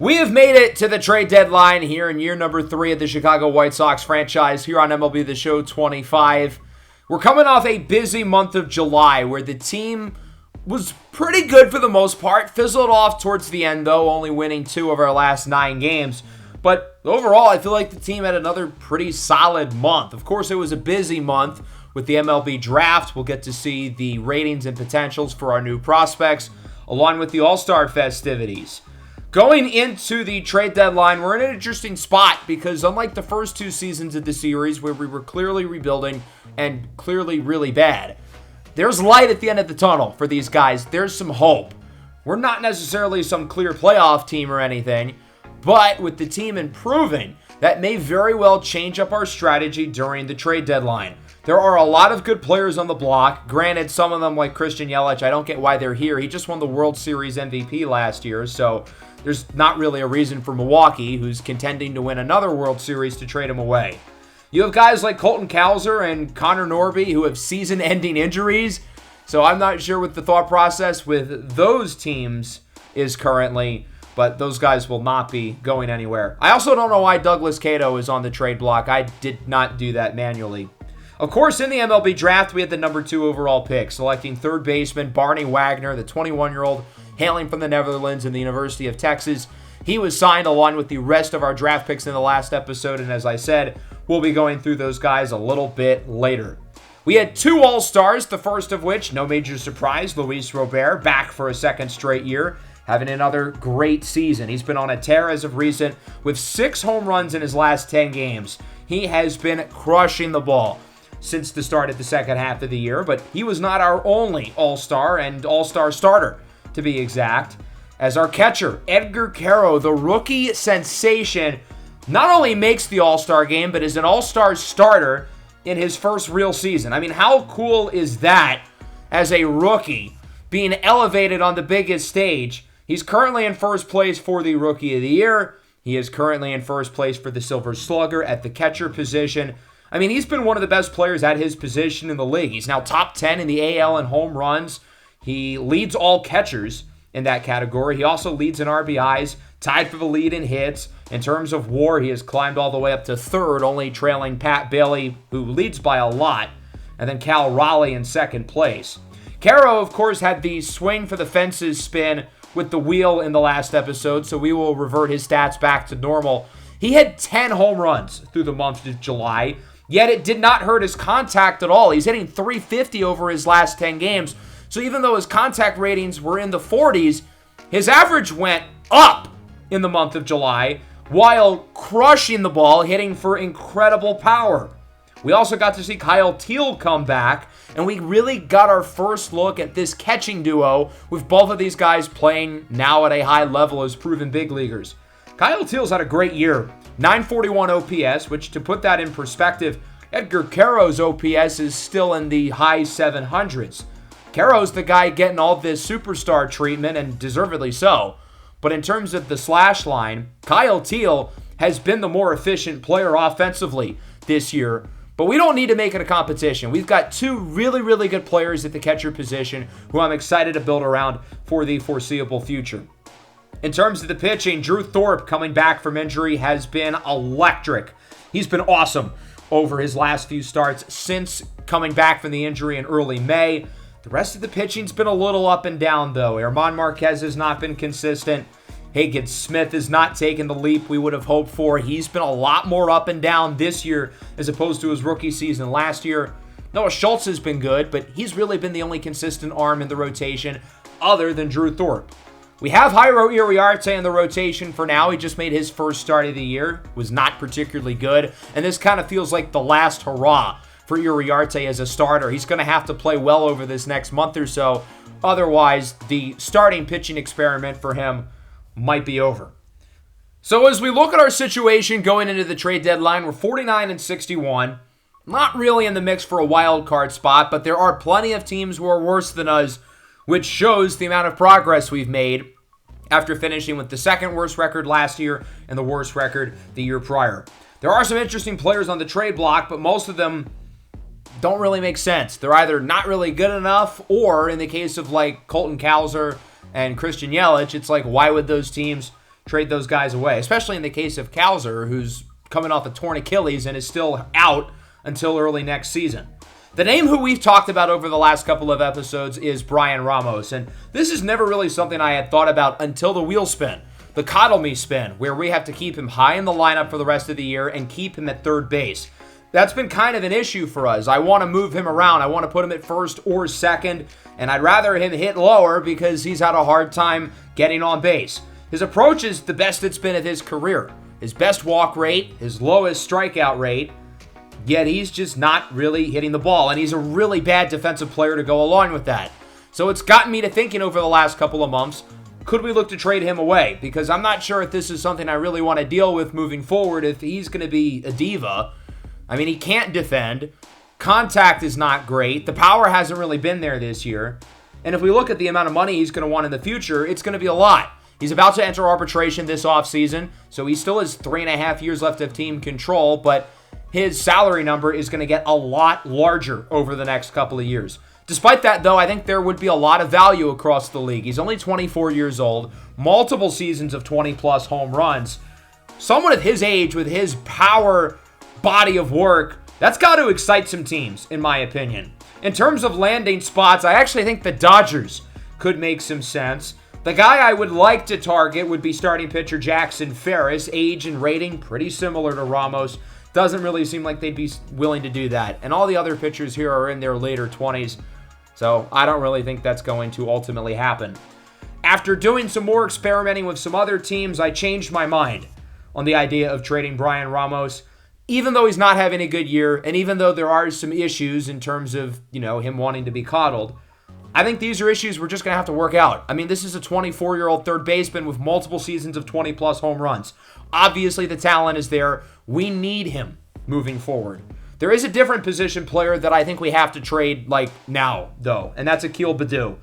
We have made it to the trade deadline here in year number 3 of the Chicago White Sox franchise here on MLB The Show 25. We're coming off a busy month of July where the team was pretty good for the most part. Fizzled off towards the end though, only winning 2 of our last 9 games. But overall, I feel like the team had another pretty solid month. Of course, it was a busy month with the MLB draft. We'll get to see the ratings and potentials for our new prospects, along with the All-Star festivities. Going into the trade deadline, we're in an interesting spot because unlike the first 2 seasons of the series where we were clearly rebuilding and clearly really bad, there's light at the end of the tunnel for these guys. There's some hope. We're not necessarily some clear playoff team or anything, but with the team improving, that may very well change up our strategy during the trade deadline. There are a lot of good players on the block. Granted, some of them, like Christian Yelich, I don't get why they're here. He just won the World Series MVP last year, so there's not really a reason for Milwaukee, who's contending to win another World Series, to trade him away. You have guys like Colton Cowser and Connor Norby who have season-ending injuries, so I'm not sure what the thought process with those teams is currently, but those guys will not be going anywhere. I also don't know why Douglas Cato is on the trade block. I did not do that manually. Of course, in the MLB draft, we had the number 2 overall pick, selecting third baseman Barney Wagner, the 21-year-old hailing from the Netherlands and the University of Texas. He was signed along with the rest of our draft picks in the last episode, and as I said, we'll be going through those guys a little bit later. We had 2 All-Stars, the first of which, no major surprise, Luis Robert, back for a second straight year, having another great season. He's been on a tear as of recent with 6 home runs in his last 10 games. He has been crushing the ball since the start of the second half of the year, but he was not our only All-Star and All-Star starter, to be exact, as our catcher, Edgar Caro, the rookie sensation, not only makes the All-Star game, but is an All-Star starter in his first real season. I mean, how cool is that as a rookie being elevated on the biggest stage? He's currently in first place for the Rookie of the Year. He is currently in first place for the Silver Slugger at the catcher position. I mean, he's been one of the best players at his position in the league. He's now top 10 in the AL in home runs. He leads all catchers in that category. He also leads in RBIs, tied for the lead in hits. In terms of WAR, he has climbed all the way up to 3rd, only trailing Pat Bailey, who leads by a lot, and then Cal Raleigh in 2nd place. Caro, of course, had the swing for the fences spin with the wheel in the last episode, so we will revert his stats back to normal. He had 10 home runs through the month of July, yet it did not hurt his contact at all. He's hitting .350 over his last 10 games. So even though his contact ratings were in the 40s, his average went up in the month of July while crushing the ball, hitting for incredible power. We also got to see Kyle Teel come back, and we really got our first look at this catching duo with both of these guys playing now at a high level as proven big leaguers. Kyle Teel's had a great year, 941 OPS, which to put that in perspective, Edgar Caro's OPS is still in the high 700s. Caro's the guy getting all this superstar treatment, and deservedly so. But in terms of the slash line, Kyle Teel has been the more efficient player offensively this year. But we don't need to make it a competition. We've got 2 really, really good players at the catcher position who I'm excited to build around for the foreseeable future. In terms of the pitching, Drew Thorpe coming back from injury has been electric. He's been awesome over his last few starts since coming back from the injury in early May. The rest of the pitching's been a little up and down, though. German Marquez has not been consistent. Hagen Smith has not taken the leap we would have hoped for. He's been a lot more up and down this year as opposed to his rookie season last year. Noah Schultz has been good, but he's really been the only consistent arm in the rotation other than Drew Thorpe. We have Jairo Iriarte in the rotation for now. He just made his first start of the year. Was not particularly good, and this kind of feels like the last hurrah for Iriarte as a starter. He's going to have to play well over this next month or so. Otherwise, the starting pitching experiment for him might be over. So as we look at our situation going into the trade deadline, we're 49-61. Not really in the mix for a wild card spot, but there are plenty of teams who are worse than us, which shows the amount of progress we've made after finishing with the second worst record last year and the worst record the year prior. There are some interesting players on the trade block, but most of them don't really make sense. They're either not really good enough, or in the case of like Colton Cowser and Christian Yelich, it's like, why would those teams trade those guys away, especially in the case of Cowser, who's coming off a torn Achilles and is still out until early next season. The name who we've talked about over the last couple of episodes is Brian Ramos, and this is never really something I had thought about until the wheel spin, the coddle me spin, where we have to keep him high in the lineup for the rest of the year and keep him at third base. That's been kind of an issue for us. I want to move him around. I want to put him at first or second, and I'd rather him hit lower because he's had a hard time getting on base. His approach is the best it's been of his career. His best walk rate, his lowest strikeout rate, yet he's just not really hitting the ball, and he's a really bad defensive player to go along with that. So it's gotten me to thinking over the last couple of months, could we look to trade him away? Because I'm not sure if this is something I really want to deal with moving forward, if he's going to be a diva. I mean, he can't defend. Contact is not great. The power hasn't really been there this year. And if we look at the amount of money he's going to want in the future, it's going to be a lot. He's about to enter arbitration this offseason, so he still has 3.5 years left of team control, but his salary number is going to get a lot larger over the next couple of years. Despite that, though, I think there would be a lot of value across the league. He's only 24 years old, multiple seasons of 20-plus home runs. Someone of his age with his power body of work, that's got to excite some teams, in my opinion. In terms of landing spots, I actually think the Dodgers could make some sense. The guy I would like to target would be starting pitcher Jackson Ferris. Age and rating pretty similar to Ramos. Doesn't really seem like they'd be willing to do that. And all the other pitchers here are in their later 20s. So I don't really think that's going to ultimately happen. After doing some more experimenting with some other teams, I changed my mind on the idea of trading Brian Ramos. Even though he's not having a good year, and even though there are some issues in terms of, him wanting to be coddled, I think these are issues we're just going to have to work out. I mean, this is a 24-year-old third baseman with multiple seasons of 20-plus home runs. Obviously, the talent is there. We need him moving forward. There is a different position player that I think we have to trade, now, though, and that's Akil Baddoo.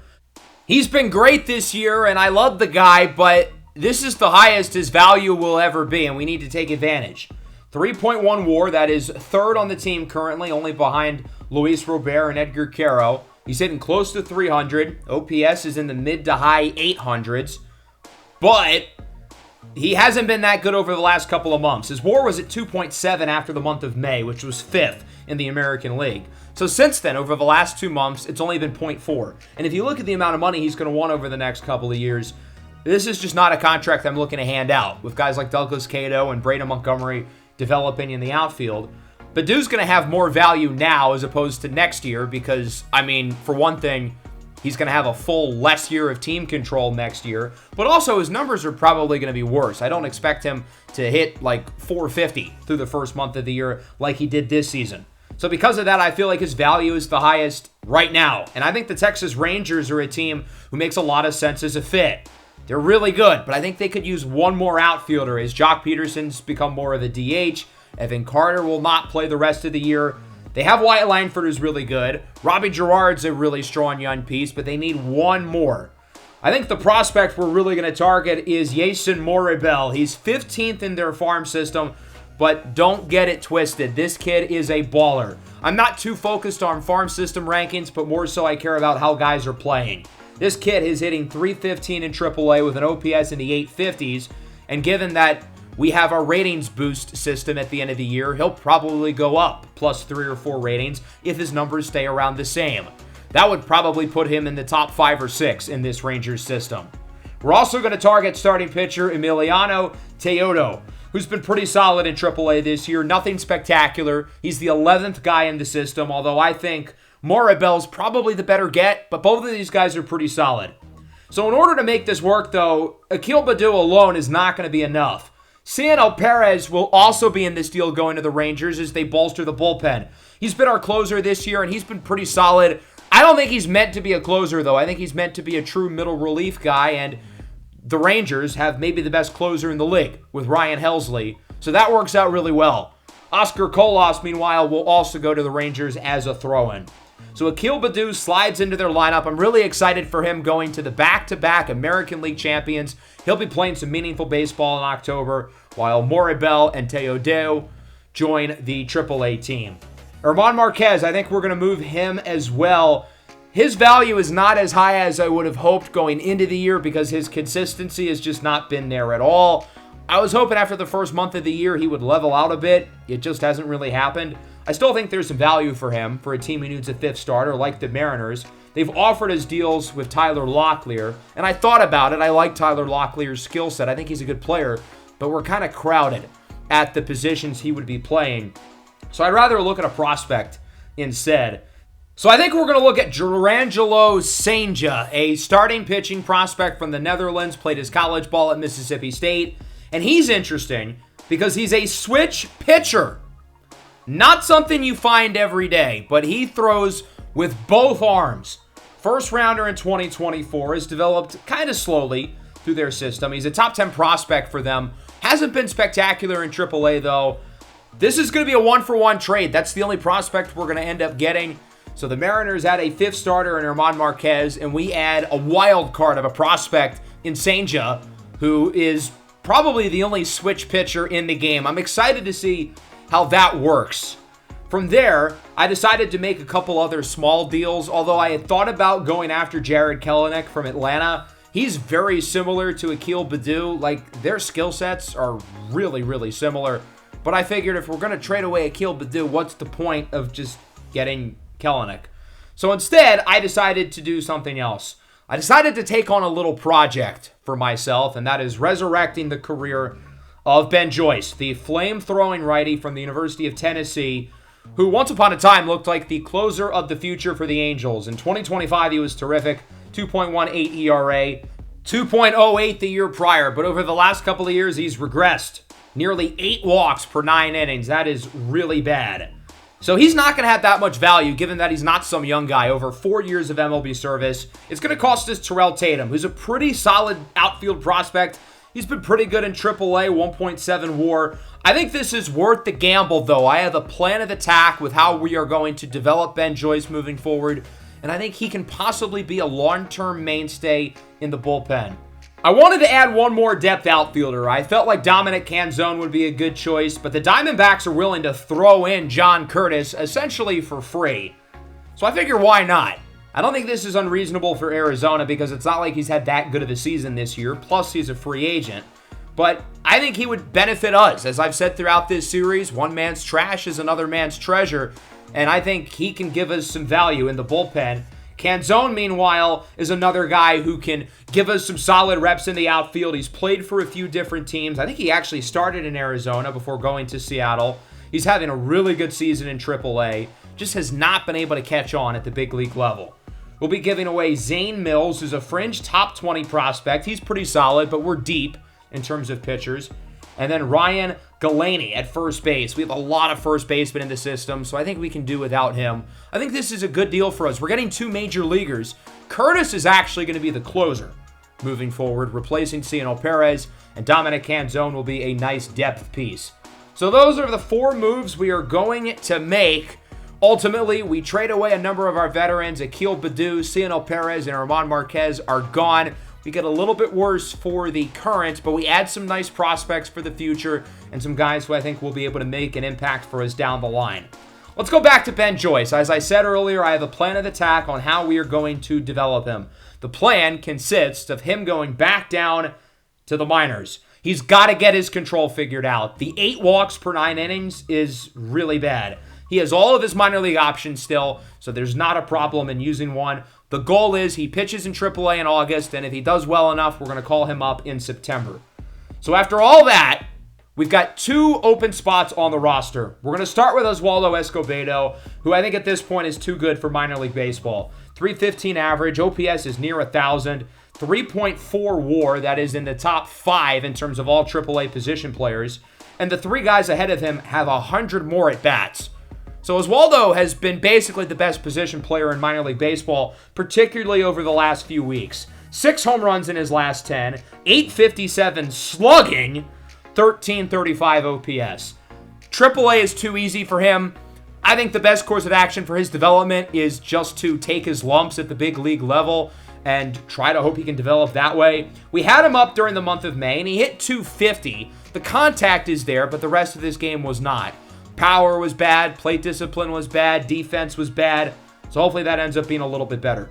He's been great this year, and I love the guy, but this is the highest his value will ever be, and we need to take advantage. 3.1 WAR, that is third on the team currently, only behind Luis Robert and Edgar Quero. He's hitting close to 300. OPS is in the mid to high 800s. But he hasn't been that good over the last couple of months. His WAR was at 2.7 after the month of May, which was 5th in the American League. So since then, over the last 2 months, it's only been 0.4. And if you look at the amount of money he's going to want over the next couple of years, this is just not a contract I'm looking to hand out with guys like Douglas Cato and Braden Montgomery developing in the outfield. Baddoo's going to have more value now as opposed to next year because, for one thing, he's going to have a full less year of team control next year, but also his numbers are probably going to be worse. I don't expect him to hit 450 through the first month of the year like he did this season. So because of that, I feel like his value is the highest right now. And I think the Texas Rangers are a team who makes a lot of sense as a fit. They're really good, but I think they could use one more outfielder as Jock Peterson's become more of a DH. Evan Carter will not play the rest of the year. They have Wyatt Langford, who's really good. Robbie Girard's a really strong young piece, but they need one more. I think the prospect we're really going to target is Jason Moribel. He's 15th in their farm system, but don't get it twisted. This kid is a baller. I'm not too focused on farm system rankings, but more so I care about how guys are playing. This kid is hitting .315 in AAA with an OPS in the 850s, and given that we have our ratings boost system at the end of the year, he'll probably go up plus 3 or 4 ratings if his numbers stay around the same. That would probably put him in the top 5 or 6 in this Rangers system. We're also going to target starting pitcher Emiliano Teodo, who's been pretty solid in AAA this year. Nothing spectacular. He's the 11th guy in the system, although I think Moribel's probably the better get, but both of these guys are pretty solid. So in order to make this work, though, Akil Baddoo alone is not going to be enough. Cianel Perez will also be in this deal going to the Rangers as they bolster the bullpen. He's been our closer this year, and he's been pretty solid. I don't think he's meant to be a closer, though. I think he's meant to be a true middle relief guy, and the Rangers have maybe the best closer in the league with Ryan Helsley, so that works out really well. Oscar Colas, meanwhile, will also go to the Rangers as a throw-in. So Akil Baddoo slides into their lineup. I'm really excited for him going to the back-to-back American League champions. He'll be playing some meaningful baseball in October, while Moribel and Teodo join the AAA team. Herman Marquez, I think we're going to move him as well. His value is not as high as I would have hoped going into the year because his consistency has just not been there at all. I was hoping after the first month of the year he would level out a bit. It just hasn't really happened. I still think there's some value for him for a team who needs a fifth starter like the Mariners. They've offered us deals with Tyler Locklear, and I thought about it. I like Tyler Locklear's skill set. I think he's a good player, but we're kind of crowded at the positions he would be playing. So I'd rather look at a prospect instead. So I think we're going to look at Jurangelo Cijntje, a starting pitching prospect from the Netherlands, played his college ball at Mississippi State. And he's interesting because he's a switch pitcher. Not something you find every day, but he throws with both arms. First rounder in 2024 has developed kind of slowly through their system. He's a top 10 prospect for them. Hasn't been spectacular in AAA though. This is going to be a 1-for-1 trade. That's the only prospect we're going to end up getting. So the Mariners add a fifth starter in German Marquez, and we add a wild card of a prospect in Cijntje, who is probably the only switch pitcher in the game. I'm excited to see how that works. From there, I decided to make a couple other small deals, although I had thought about going after Jared Kelenic from Atlanta. He's very similar to Akil Baddoo. Like, their skill sets are really, really similar. But I figured if we're going to trade away Akil Baddoo, what's the point of just getting Kelenic? So instead, I decided to do something else. I decided to take on a little project for myself, and that is resurrecting the career of Ben Joyce, the flame-throwing righty from the University of Tennessee, who once upon a time looked like the closer of the future for the Angels. In 2025, he was terrific, 2.18 ERA, 2.08 the year prior, but over the last couple of years, he's regressed. Nearly 8 walks per 9 innings. That is really bad. So he's not going to have that much value given that he's not some young guy. Over 4 years of MLB service. It's going to cost us Terrell Tatum, who's a pretty solid outfield prospect. He's been pretty good in AAA, 1.7 WAR. I think this is worth the gamble, though. I have a plan of attack with how we are going to develop Ben Joyce moving forward, and I think he can possibly be a long-term mainstay in the bullpen. I wanted to add one more depth outfielder. I felt like Dominic Canzone would be a good choice, but the Diamondbacks are willing to throw in John Curtis essentially for free. So I figure why not? I don't think this is unreasonable for Arizona because it's not like he's had that good of a season this year. Plus, he's a free agent. But I think he would benefit us. As I've said throughout this series, one man's trash is another man's treasure. And I think he can give us some value in the bullpen. Canzone, meanwhile, is another guy who can give us some solid reps in the outfield. He's played for a few different teams. I think he actually started in Arizona before going to Seattle. He's having a really good season in AAA. Just has not been able to catch on at the big league level. We'll be giving away Zane Mills, who's a fringe top 20 prospect. He's pretty solid, but we're deep in terms of pitchers. And then Ryan Galaney at first base. We have a lot of first basemen in the system, so I think we can do without him. I think this is a good deal for us. We're getting 2 major leaguers. Curtis is actually going to be the closer moving forward, replacing Cionel Perez, and Dominic Canzone will be a nice depth piece. So those are the 4 moves we are going to make. Ultimately, we trade away a number of our veterans. Akil Baddoo, Cionel Perez, and German Marquez are gone. We get a little bit worse for the current, but we add some nice prospects for the future and some guys who I think will be able to make an impact for us down the line. Let's go back to Ben Joyce. As I said earlier, I have a plan of attack on how we are going to develop him. The plan consists of him going back down to the minors. He's got to get his control figured out. The 8 walks per 9 innings is really bad. He has all of his minor league options still, so there's not a problem in using one. The goal is he pitches in AAA in August, and if he does well enough, we're going to call him up in September. So after all that, we've got 2 open spots on the roster. We're going to start with Oswaldo Escobedo, who I think at this point is too good for minor league baseball. 315 average, OPS is near 1,000, 3.4 WAR, that is in the top 5 in terms of all AAA position players, and the 3 guys ahead of him have 100 more at-bats. So Oswaldo has been basically the best position player in minor league baseball, particularly over the last few weeks. 6 home runs in his last 10, 857 slugging, 1335 OPS. AAA is too easy for him. I think the best course of action for his development is just to take his lumps at the big league level and try to hope he can develop that way. We had him up during the month of May, and he hit 250. The contact is there, but the rest of this game was not. Power was bad, plate discipline was bad, defense was bad. So hopefully that ends up being a little bit better.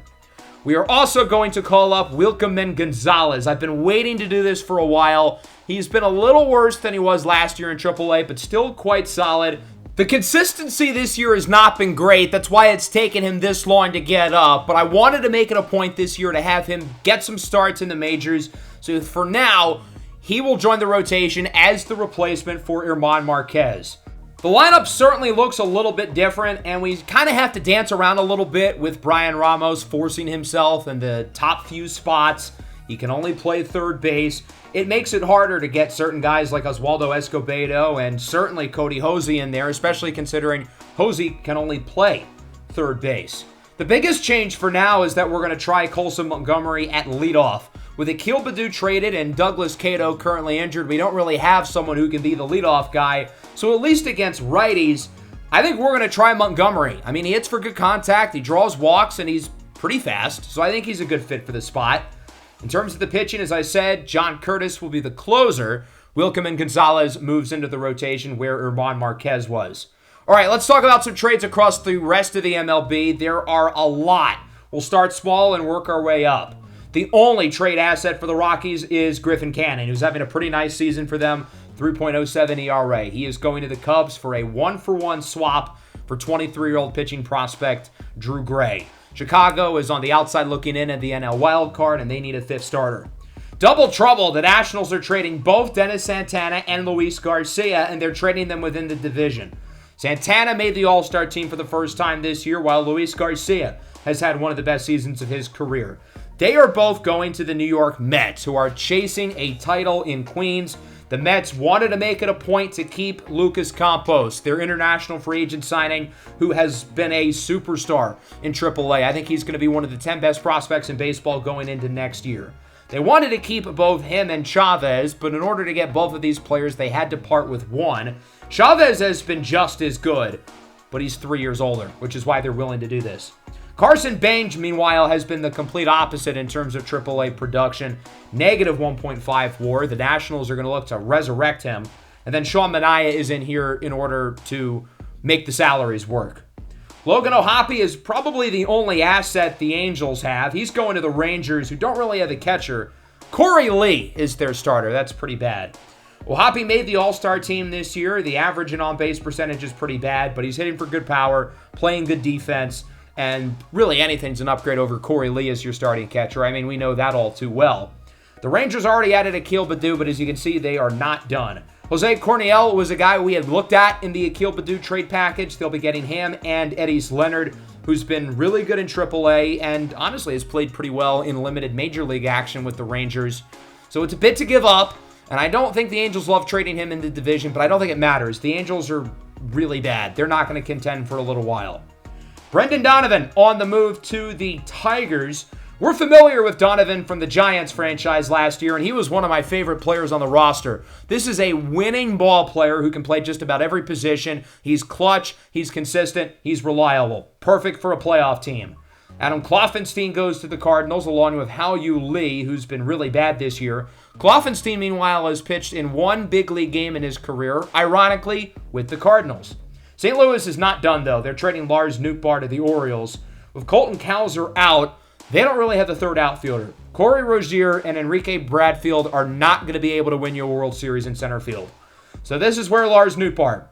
We are also going to call up Wilkeman Gonzalez. I've been waiting to do this for a while. He's been a little worse than he was last year in AAA, but still quite solid. The consistency this year has not been great. That's why it's taken him this long to get up. But I wanted to make it a point this year to have him get some starts in the majors. So for now, he will join the rotation as the replacement for German Marquez. The lineup certainly looks a little bit different, and we kind of have to dance around a little bit with Brian Ramos forcing himself in the top few spots. He can only play third base. It makes it harder to get certain guys like Oswaldo Escobedo and certainly Cody Hosey in there, especially considering Hosey can only play third base. The biggest change for now is that we're going to try Colson Montgomery at leadoff. With Akil Baddoo traded and Douglas Cato currently injured, we don't really have someone who can be the leadoff guy. So at least against righties, I think we're going to try Montgomery. I mean, he hits for good contact, he draws walks, and he's pretty fast. So I think he's a good fit for the spot. In terms of the pitching, as I said, John Curtis will be the closer. Wilkeman Gonzalez moves into the rotation where German Marquez was. All right, let's talk about some trades across the rest of the MLB. There are a lot. We'll start small and work our way up. The only trade asset for the Rockies is Griffin Canning, who's having a pretty nice season for them, 3.07 ERA. He is going to the Cubs for a 1-for-1 swap for 23-year-old pitching prospect Drew Gray. Chicago is on the outside looking in at the NL wild card, and they need a fifth starter. Double trouble. The Nationals are trading both Dennis Santana and Luis Garcia, and they're trading them within the division. Santana made the All-Star team for the first time this year, while Luis Garcia has had one of the best seasons of his career. They are both going to the New York Mets, who are chasing a title in Queens. The Mets wanted to make it a point to keep Lucas Campos, their international free agent signing, who has been a superstar in AAA. I think he's going to be one of the 10 best prospects in baseball going into next year. They wanted to keep both him and Chavez, but in order to get both of these players, they had to part with one. Chavez has been just as good, but he's 3 years older, which is why they're willing to do this. Carson Bange, meanwhile, has been the complete opposite in terms of AAA production. Negative 1.5 WAR. The Nationals are going to look to resurrect him. And then Sean Manaea is in here in order to make the salaries work. Logan O'Hoppe is probably the only asset the Angels have. He's going to the Rangers, who don't really have a catcher. Corey Lee is their starter. That's pretty bad. O'Hoppe made the All-Star team this year. The average and on-base percentage is pretty bad, but he's hitting for good power, playing good defense. And really anything's an upgrade over Corey Lee as your starting catcher. I mean, we know that all too well. The Rangers already added Akil Baddoo, but as you can see, they are not done. Jose Corniel was a guy we had looked at in the Akil Baddoo trade package. They'll be getting him and Eddys Leonard, who's been really good in AAA and honestly has played pretty well in limited major league action with the Rangers. So it's a bit to give up, and I don't think the Angels love trading him in the division, but I don't think it matters. The Angels are really bad. They're not going to contend for a little while. Brendan Donovan on the move to the Tigers. We're familiar with Donovan from the Giants franchise last year, and he was one of my favorite players on the roster. This is a winning ball player who can play just about every position. He's clutch, he's consistent, he's reliable. Perfect for a playoff team. Adam Kloffenstein goes to the Cardinals along with Hao-Yu Lee, who's been really bad this year. Kloffenstein, meanwhile, has pitched in one big league game in his career, ironically, with the Cardinals. St. Louis is not done, though. They're trading Lars Nootbaar to the Orioles. With Colton Cowser out, they don't really have the third outfielder. Corey Rozier and Enrique Bradfield are not going to be able to win you a World Series in center field. So this is where Lars Nootbaar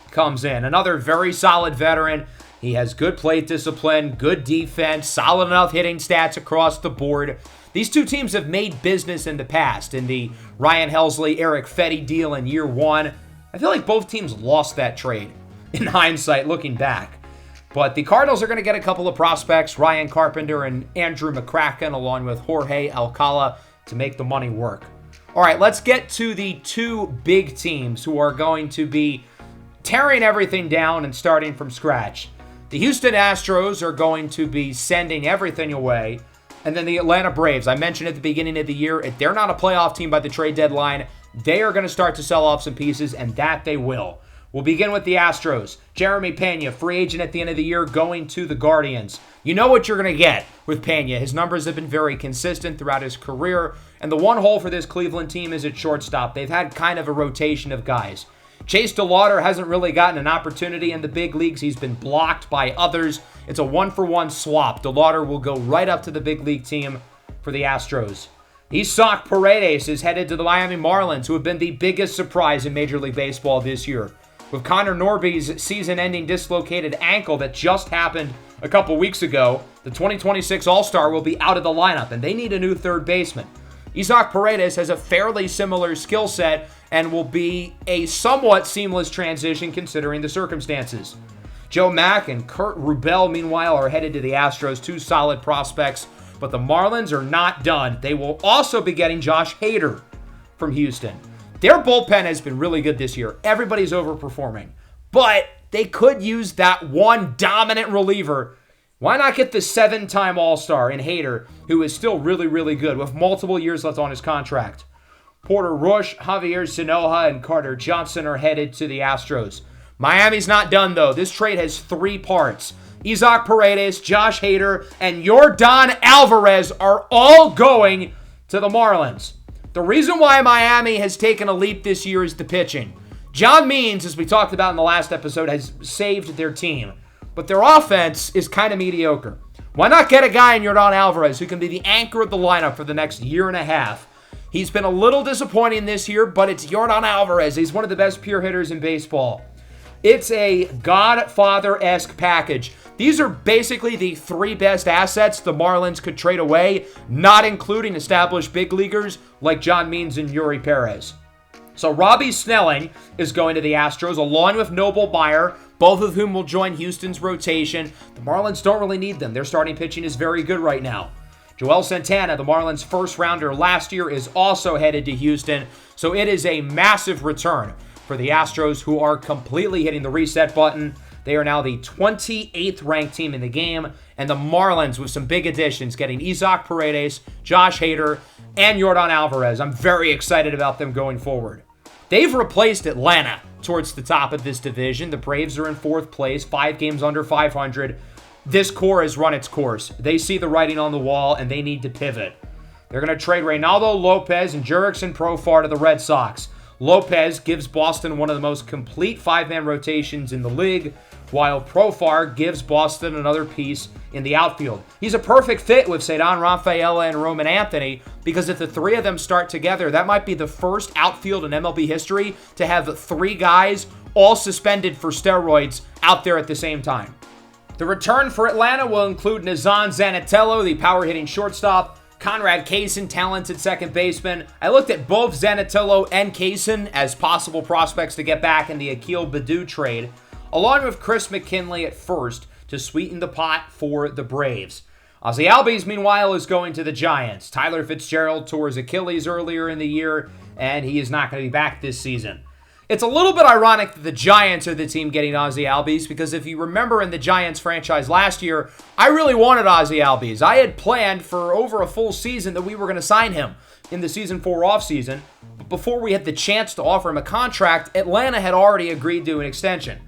comes in. Another very solid veteran. He has good plate discipline, good defense, solid enough hitting stats across the board. These two teams have made business in the past. In the Ryan Helsley, Eric Fetty deal in year one, I feel like both teams lost that trade. In hindsight, looking back. But the Cardinals are going to get a couple of prospects, Ryan Carpenter and Andrew McCracken, along with Jorge Alcala, to make the money work. All right, let's get to the two big teams who are going to be tearing everything down and starting from scratch. The Houston Astros are going to be sending everything away. And then the Atlanta Braves, I mentioned at the beginning of the year, if they're not a playoff team by the trade deadline, they are going to start to sell off some pieces, and that they will. We'll begin with the Astros. Jeremy Pena, free agent at the end of the year, going to the Guardians. You know what you're going to get with Pena. His numbers have been very consistent throughout his career, and the one hole for this Cleveland team is at shortstop. They've had kind of a rotation of guys. Chase DeLauder hasn't really gotten an opportunity in the big leagues. He's been blocked by others. It's a 1-for-1 swap. DeLauder will go right up to the big league team for the Astros. Isaac Paredes is headed to the Miami Marlins, who have been the biggest surprise in Major League Baseball this year. With Connor Norby's season-ending dislocated ankle that just happened a couple weeks ago, the 2026 All-Star will be out of the lineup, and they need a new third baseman. Isaac Paredes has a fairly similar skill set and will be a somewhat seamless transition considering the circumstances. Joe Mack and Kurt Rubel, meanwhile, are headed to the Astros, two solid prospects, but the Marlins are not done. They will also be getting Josh Hader from Houston. Their bullpen has been really good this year. Everybody's overperforming, but they could use that one dominant reliever. Why not get the 7-time All-Star in Hader, who is still really, really good with multiple years left on his contract? Porter Rush, Javier Sinoja, and Carter Johnson are headed to the Astros. Miami's not done, though. This trade has 3 parts. Isaac Paredes, Josh Hader, and Yordan Alvarez are all going to the Marlins. The reason why Miami has taken a leap this year is the pitching. John Means, as we talked about in the last episode, has saved their team. But their offense is kind of mediocre. Why not get a guy in Yordan Alvarez who can be the anchor of the lineup for the next year and a half? He's been a little disappointing this year, but it's Yordan Alvarez. He's one of the best pure hitters in baseball. It's a Godfather-esque package. These are basically the 3 best assets the Marlins could trade away, not including established big leaguers like John Means and Yuri Perez. So Robbie Snelling is going to the Astros along with Noble Meyer, both of whom will join Houston's rotation. The Marlins don't really need them. Their starting pitching is very good right now. Joel Santana, the Marlins' first-rounder last year, is also headed to Houston, so it is a massive return for the Astros, who are completely hitting the reset button. They are now the 28th ranked team in the game, and the Marlins with some big additions, getting Isaac Paredes, Josh Hader, and Yordan Alvarez. I'm very excited about them going forward. They've replaced Atlanta towards the top of this division. The Braves are in 4th place, 5 games under 500. This core has run its course. They see the writing on the wall, and they need to pivot. They're going to trade Reynaldo Lopez and Jurickson Profar to the Red Sox. Lopez gives Boston one of the most complete 5-man rotations in the league, while Profar gives Boston another piece in the outfield. He's a perfect fit with Cedar Rafaela and Roman Anthony, because if the 3 of them start together, that might be the first outfield in MLB history to have 3 guys all suspended for steroids out there at the same time. The return for Atlanta will include Nazan Zanatello, the power-hitting shortstop, Conrad Kaysen, talented second baseman. I looked at both Zanatello and Kaysen as possible prospects to get back in the Akil Baddoo trade, along with Chris McKinley at first to sweeten the pot for the Braves. Ozzie Albies, meanwhile, is going to the Giants. Tyler Fitzgerald tore his Achilles earlier in the year, and he is not going to be back this season. It's a little bit ironic that the Giants are the team getting Ozzie Albies, because if you remember in the Giants franchise last year, I really wanted Ozzie Albies. I had planned for over a full season that we were going to sign him in the Season 4 offseason, but before we had the chance to offer him a contract, Atlanta had already agreed to an extension.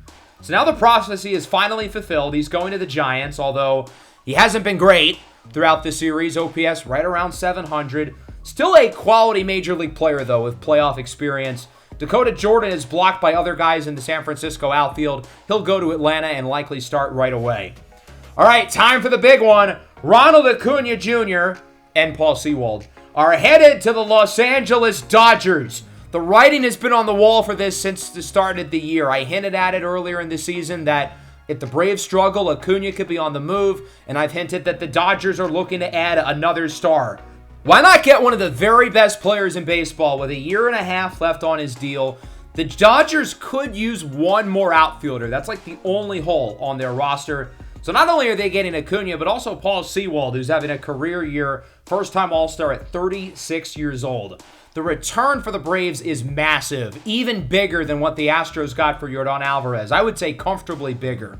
So now the prophecy is finally fulfilled. He's going to the Giants, although he hasn't been great throughout the series. OPS right around 700. Still a quality Major League player, though, with playoff experience. Dakota Jordan is blocked by other guys in the San Francisco outfield. He'll go to Atlanta and likely start right away. All right, time for the big one. Ronald Acuna Jr. and Paul Sewald are headed to the Los Angeles Dodgers. The writing has been on the wall for this since the start of the year. I hinted at it earlier in the season that if the Braves struggle, Acuna could be on the move, and I've hinted that the Dodgers are looking to add another star. Why not get one of the very best players in baseball with a year and a half left on his deal? The Dodgers could use one more outfielder. That's like the only hole on their roster. So not only are they getting Acuna, but also Paul Sewald, who's having a career year, first-time All-Star at 36 years old. The return for the Braves is massive, even bigger than what the Astros got for Yordan Alvarez. I would say comfortably bigger.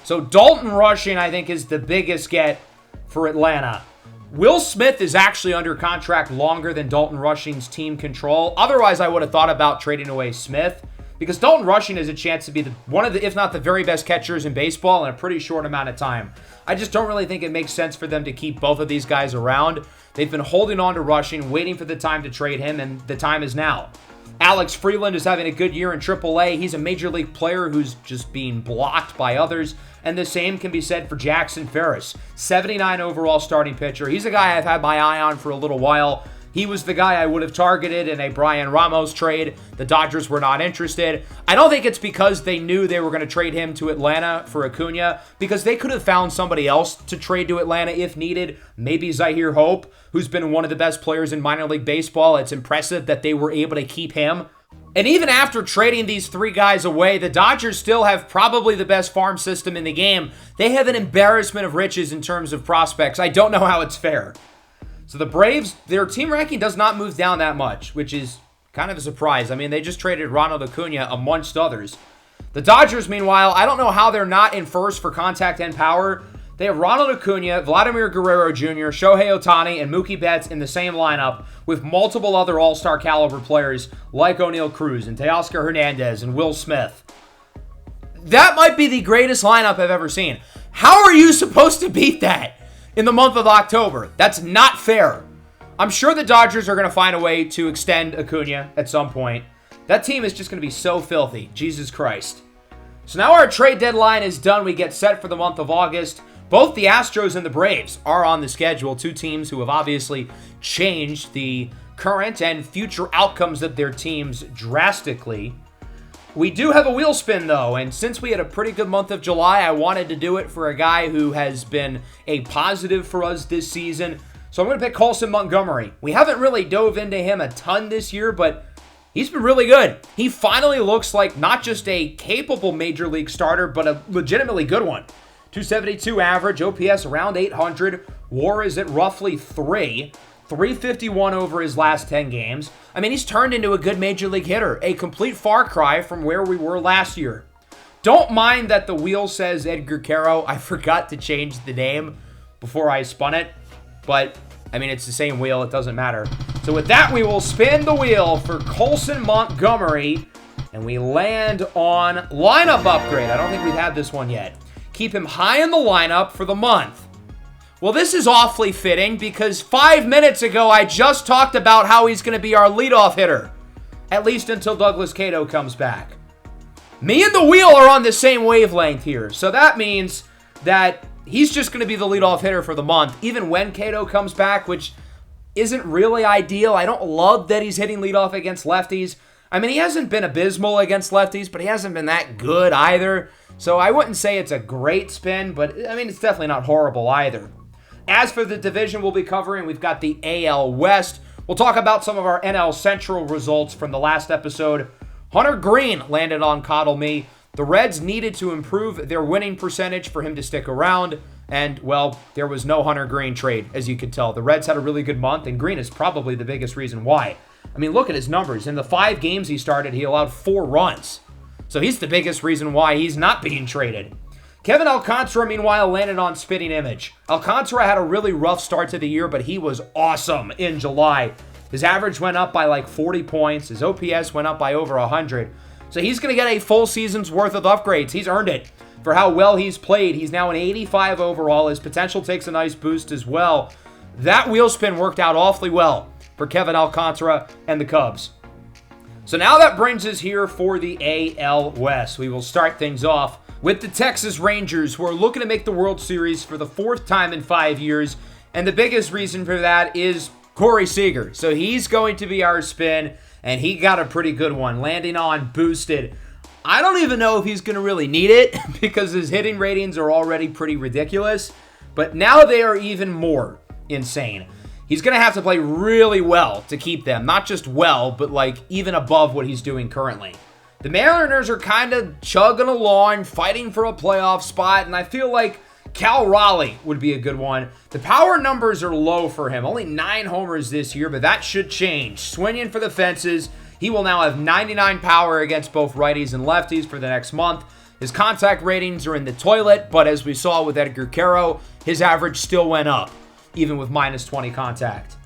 So Dalton Rushing, I think, is the biggest get for Atlanta. Will Smith is actually under contract longer than Dalton Rushing's team control. Otherwise, I would have thought about trading away Smith, because Dalton Rushing has a chance to be one of the, if not the very best catchers in baseball in a pretty short amount of time. I just don't really think it makes sense for them to keep both of these guys around. They've been holding on to Rushing, waiting for the time to trade him, and the time is now. Alex Freeland is having a good year in AAA. He's a major league player who's just being blocked by others. And the same can be said for Jackson Ferris, 79 overall starting pitcher. He's a guy I've had my eye on for a little while. He was the guy I would have targeted in a Brian Ramos trade. The Dodgers were not interested. I don't think it's because they knew they were going to trade him to Atlanta for Acuna, because they could have found somebody else to trade to Atlanta if needed. Maybe Zahir Hope, who's been one of the best players in minor league baseball. It's impressive that they were able to keep him. And even after trading these three guys away, the Dodgers still have probably the best farm system in the game. They have an embarrassment of riches in terms of prospects. I don't know how it's fair. So the Braves, their team ranking does not move down that much, which is kind of a surprise. I mean, they just traded Ronald Acuna amongst others. The Dodgers, meanwhile, I don't know how they're not in first for contact and power. They have Ronald Acuna, Vladimir Guerrero Jr., Shohei Ohtani, and Mookie Betts in the same lineup with multiple other all-star caliber players like O'Neal Cruz and Teoscar Hernandez and Will Smith. That might be the greatest lineup I've ever seen. How are you supposed to beat that in the month of October? That's not fair. I'm sure the Dodgers are going to find a way to extend Acuna at some point. That team is just going to be so filthy. Jesus Christ. So now our trade deadline is done. We get set for the month of August. Both the Astros and the Braves are on the schedule. Two teams who have obviously changed the current and future outcomes of their teams drastically. We do have a wheel spin, though, and since we had a pretty good month of July, I wanted to do it for a guy who has been a positive for us this season. So I'm going to pick Colson Montgomery. We haven't really dove into him a ton this year, but he's been really good. He finally looks like not just a capable major league starter, but a legitimately good one. 272 average, OPS around 800, WAR is at roughly 351 over his last 10 games. I mean, he's turned into a good major league hitter, a complete far cry from where we were last year. Don't mind that the wheel says Edgar Caro. I forgot to change the name before I spun it, but I mean, it's the same wheel. It doesn't matter. So with that, we will spin the wheel for Colson Montgomery, and we land on lineup upgrade. I don't think we've had this one yet. Keep him high in the lineup for the month. Well, this is awfully fitting because 5 minutes ago, I just talked about how he's going to be our leadoff hitter, at least until Douglas Cato comes back. Me and the wheel are on the same wavelength here, so that means that he's just going to be the leadoff hitter for the month, even when Cato comes back, which isn't really ideal. I don't love that he's hitting leadoff against lefties. I mean, he hasn't been abysmal against lefties, but he hasn't been that good either. So I wouldn't say it's a great spin, but I mean, it's definitely not horrible either. As for the division we'll be covering, we've got the AL West. We'll talk about some of our NL Central results from the last episode. Hunter Green landed on Coddle Me. The Reds needed to improve their winning percentage for him to stick around. And, well, there was no Hunter Green trade, as you could tell. The Reds had a really good month, and Green is probably the biggest reason why. I mean, look at his numbers. In the 5 games he started, he allowed 4 runs. So he's the biggest reason why he's not being traded. Kevin Alcantara, meanwhile, landed on Spitting Image. Alcantara had a really rough start to the year, but he was awesome in July. His average went up by like 40 points. His OPS went up by over 100. So he's going to get a full season's worth of upgrades. He's earned it for how well he's played. He's now an 85 overall. His potential takes a nice boost as well. That wheel spin worked out awfully well for Kevin Alcantara and the Cubs. So now that brings us here for the AL West. We will start things off with the Texas Rangers, who are looking to make the World Series for the 4th time in 5 years. And the biggest reason for that is Corey Seager. So he's going to be our spin, and he got a pretty good one, landing on Boosted. I don't even know if he's going to really need it because his hitting ratings are already pretty ridiculous. But now they are even more insane. He's going to have to play really well to keep them. Not just well, but like even above what he's doing currently. The Mariners are kind of chugging along, fighting for a playoff spot, and I feel like Cal Raleigh would be a good one. The power numbers are low for him. Only 9 homers this year, but that should change. Swinging for the fences. He will now have 99 power against both righties and lefties for the next month. His contact ratings are in the toilet, but as we saw with Edgar Caro, his average still went up, even with minus 20 contact.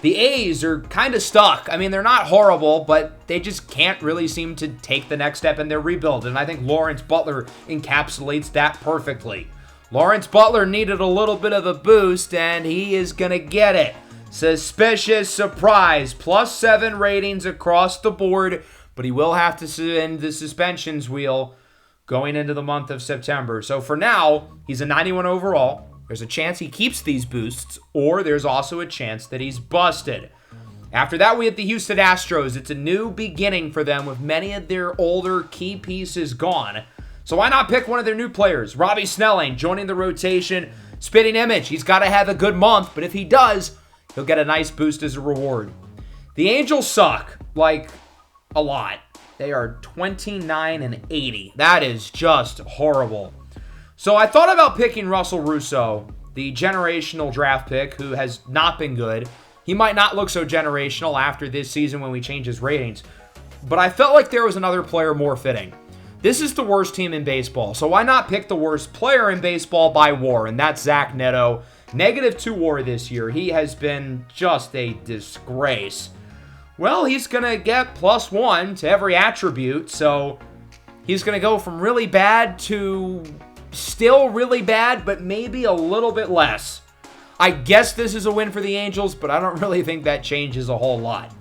The A's are kind of stuck. I mean, they're not horrible, but they just can't really seem to take the next step in their rebuild, and I think Lawrence Butler encapsulates that perfectly. Lawrence Butler needed a little bit of a boost, and he is going to get it. Suspicious surprise. +7 ratings across the board, but he will have to spin the suspensions wheel going into the month of September. So for now, he's a 91 overall. There's a chance he keeps these boosts, or there's also a chance that he's busted. After that, we have the Houston Astros. It's a new beginning for them with many of their older key pieces gone. So why not pick one of their new players? Robbie Snelling joining the rotation. Spitting image. He's got to have a good month, but if he does, he'll get a nice boost as a reward. The Angels suck, like a lot. They are 29-80. That is just horrible. So I thought about picking Russell Russo, the generational draft pick who has not been good. He might not look so generational after this season when we change his ratings, but I felt like there was another player more fitting. This is the worst team in baseball, so why not pick the worst player in baseball by WAR, and that's Zach Neto. -2 WAR this year. He has been just a disgrace. Well, he's going to get +1 to every attribute, so he's going to go from really bad to still really bad, but maybe a little bit less. I guess this is a win for the Angels, but I don't really think that changes a whole lot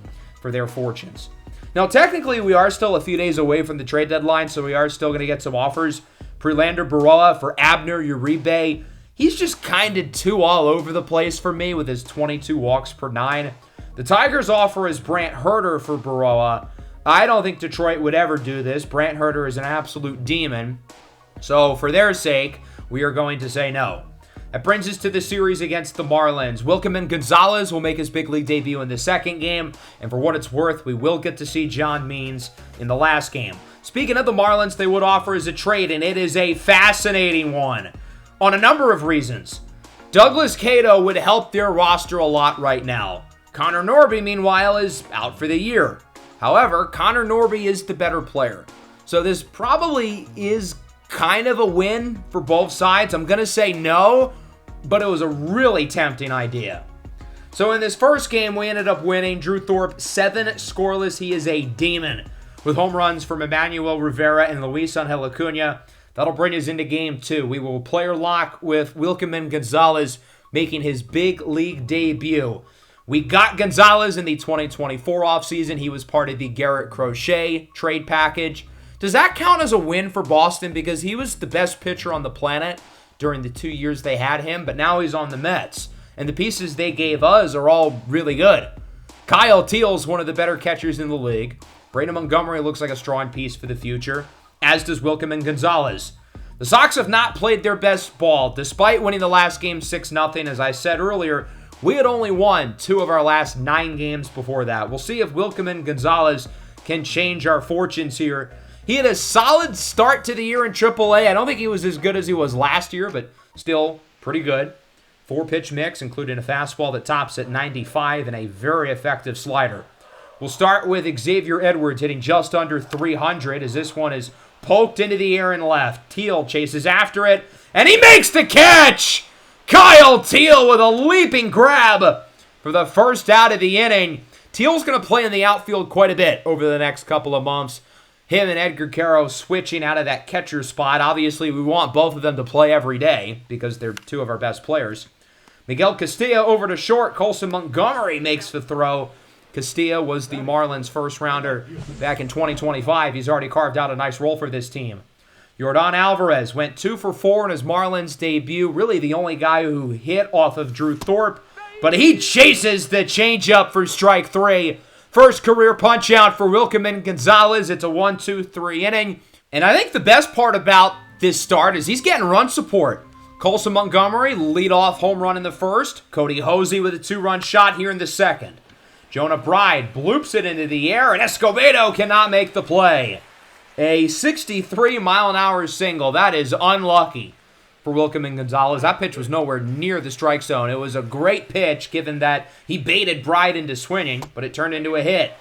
for their fortunes. Now, technically, we are still a few days away from the trade deadline, so we are still going to get some offers. Prelander Berroa for Abner Uribe. He's just kind of too all over the place for me with his 22 walks per 9. The Tigers' offer is Brant Herter for Berroa. I don't think Detroit would ever do this. Brant Herter is an absolute demon. So, for their sake, we are going to say no. That brings us to the series against the Marlins. Wilkerman Gonzalez will make his big league debut in the second game, and for what it's worth, we will get to see John Means in the last game. Speaking of the Marlins, they would offer as a trade, and it is a fascinating one on a number of reasons. Douglas Cato would help their roster a lot right now. Connor Norby, meanwhile, is out for the year. However, Connor Norby is the better player. So this probably is kind of a win for both sides. I'm going to say no, but it was a really tempting idea. So in this first game, we ended up winning. Drew Thorpe, 7 scoreless. He is a demon with home runs from Emmanuel Rivera and Luis Angel Acuna. That'll bring us into game 2. We will player lock with Wilkerman Gonzalez making his big league debut. We got Gonzalez in the 2024 offseason. He was part of the Garrett Crochet trade package. Does that count as a win for Boston? Because he was the best pitcher on the planet during the 2 years they had him, but now he's on the Mets. And the pieces they gave us are all really good. Kyle Teal's one of the better catchers in the league. Brandon Montgomery looks like a strong piece for the future, as does Wilkerman Gonzalez. The Sox have not played their best ball, despite winning the last game 6-0. As I said earlier, we had only won 2 of our last 9 games before that. We'll see if Wilkerman Gonzalez can change our fortunes here. He had a solid start to the year in AAA. I don't think he was as good as he was last year, but still pretty good. 4-pitch mix, including a fastball that tops at 95 and a very effective slider. We'll start with Xavier Edwards hitting just under 300 as this one is poked into the air and left. Teal chases after it, and he makes the catch! Kyle Teal with a leaping grab for the first out of the inning. Teal's going to play in the outfield quite a bit over the next couple of months. Him and Edgar Caro switching out of that catcher spot. Obviously, we want both of them to play every day because they're 2 of our best players. Miguel Castilla over to short. Colson Montgomery makes the throw. Castilla was the Marlins first rounder back in 2025. He's already carved out a nice role for this team. Yordan Alvarez went 2 for 4 in his Marlins debut. Really the only guy who hit off of Drew Thorpe. But he chases the changeup for strike 3. First career punch out for Wilkerman Gonzalez. It's a 1-2-3 inning. And I think the best part about this start is he's getting run support. Colson Montgomery, leadoff home run in the first. Cody Hosey with a 2-run shot here in the second. Jonah Bride bloops it into the air, and Escobedo cannot make the play. A 63-mile-an-hour single. That is unlucky for Wilkerman Gonzalez. That pitch was nowhere near the strike zone. It was a great pitch given that he baited Bride into swinging, but it turned into a hit.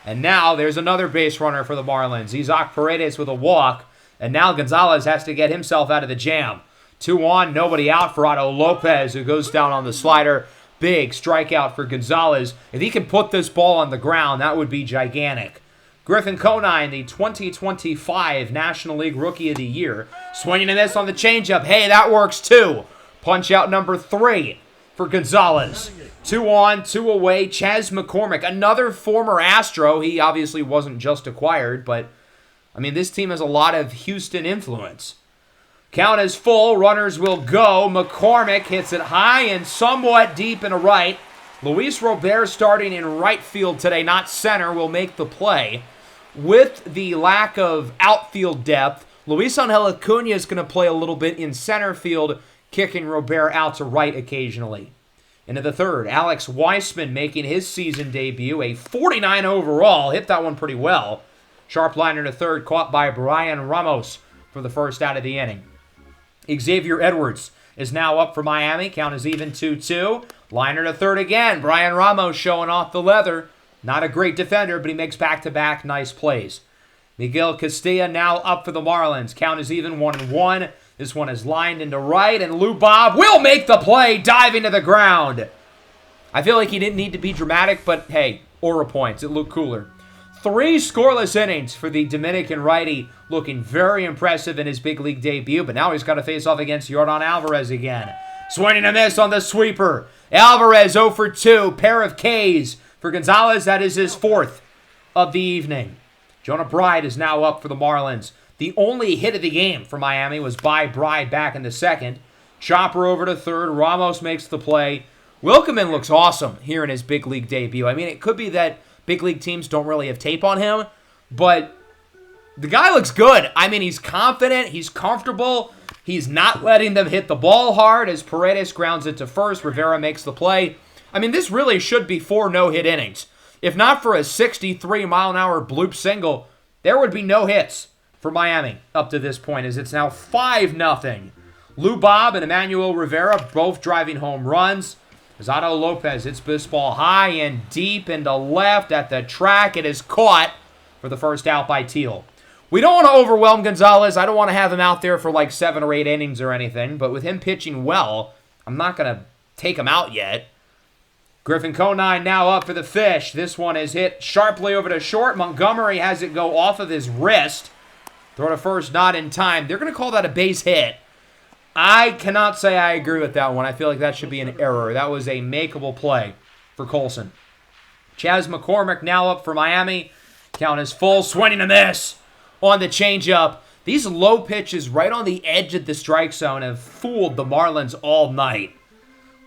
And now there's another base runner for the Marlins. Isaac Paredes with a walk, and now Gonzalez has to get himself out of the jam. 2 on, nobody out for Otto Lopez, who goes down on the slider. Big strikeout for Gonzalez. If he can put this ball on the ground, that would be gigantic. Griffin Conine, the 2025 National League Rookie of the Year. Swinging and miss on the changeup. Hey, that works too. Punch out number 3 for Gonzalez. 2 on, 2 away. Chas McCormick, another former Astro. He obviously wasn't just acquired, but, I mean, this team has a lot of Houston influence. Count is full. Runners will go. McCormick hits it high and somewhat deep into right. Luis Robert starting in right field today, not center, will make the play. With the lack of outfield depth, Luis Angel Acuna is going to play a little bit in center field, kicking Robert out to right occasionally. Into the third, Alex Weissman making his season debut, a 49 overall. Hit that one pretty well. Sharp liner to third, caught by Brian Ramos for the first out of the inning. Xavier Edwards is now up for Miami. Count is even 2-2. Liner to third again. Brian Ramos showing off the leather. Not a great defender, but he makes back-to-back nice plays. Miguel Castilla now up for the Marlins. Count is even 1-1. This one is lined into right, and Lou Bob will make the play, diving to the ground. I feel like he didn't need to be dramatic, but hey, aura points. It looked cooler. 3 scoreless innings for the Dominican righty, looking very impressive in his big league debut, but now he's got to face off against Yordan Alvarez again. Swinging a miss on the sweeper. Alvarez 0 for 2, pair of Ks for Gonzalez. That is his 4th of the evening. Jonah Bride is now up for the Marlins. The only hit of the game for Miami was by Bride back in the second. Chopper over to third. Ramos makes the play. Wilkeman looks awesome here in his big league debut. I mean, it could be that big league teams don't really have tape on him, but the guy looks good. I mean, he's confident. He's comfortable. He's not letting them hit the ball hard as Paredes grounds it to first. Rivera makes the play. I mean, this really should be 4 no-hit innings. If not for a 63-mile-an-hour bloop single, there would be no hits for Miami up to this point, as it's now 5-0. Lou Bob and Emmanuel Rivera both driving home runs. Zato Lopez hits this ball high and deep into left at the track. It is caught for the first out by Teal. We don't want to overwhelm Gonzalez. I don't want to have him out there for like 7 or 8 innings or anything, but with him pitching well, I'm not going to take him out yet. Griffin Conine now up for the fish. This one is hit sharply over to short. Montgomery has it go off of his wrist. Throw to first, not in time. They're going to call that a base hit. I cannot say I agree with that one. I feel like that should be an error. That was a makeable play for Colson. Chas McCormick now up for Miami. Count is full. Swinging a miss on the changeup. These low pitches right on the edge of the strike zone have fooled the Marlins all night.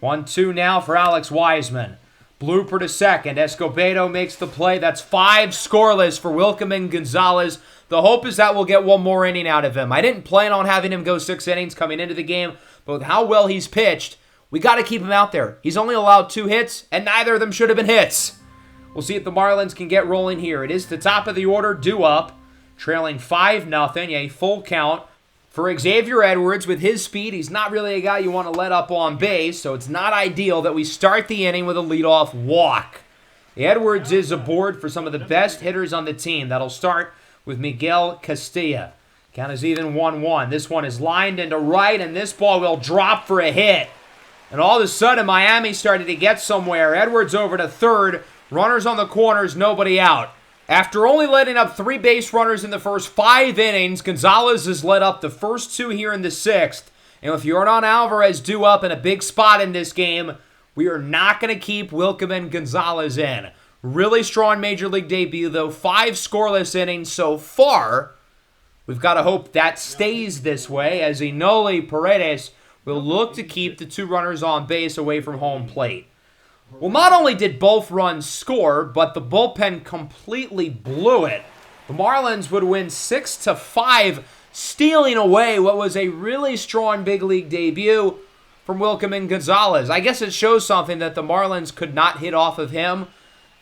1-2 now for Alex Weissman. Blooper to second. Escobedo makes the play. That's 5 scoreless for Wilkeman Gonzalez. The hope is that we'll get one more inning out of him. I didn't plan on having him go 6 innings coming into the game, but with how well he's pitched, we got to keep him out there. He's only allowed 2 hits, and neither of them should have been hits. We'll see if the Marlins can get rolling here. It is the top of the order, due up, trailing 5-0, a full count. For Xavier Edwards, with his speed, he's not really a guy you want to let up on base, so it's not ideal that we start the inning with a leadoff walk. Edwards is aboard for some of the best hitters on the team. That'll start with Miguel Castilla. Count is even 1-1. This one is lined into right, and this ball will drop for a hit. And all of a sudden, Miami started to get somewhere. Edwards over to third. Runners on the corners, nobody out. After only letting up 3 base runners in the first 5 innings, Gonzalez has let up the first 2 here in the 6th. And with Yordan Alvarez due up in a big spot in this game, we are not going to keep Wilkeman Gonzalez in. Really strong Major League debut, though. 5 scoreless innings so far. We've got to hope that stays this way, as Enoli Paredes will look to keep the 2 runners on base away from home plate. Well, not only did both runs score, but the bullpen completely blew it. The Marlins would win 6-5, stealing away what was a really strong big league debut from Wilkeman Gonzalez. I guess it shows something that the Marlins could not hit off of him,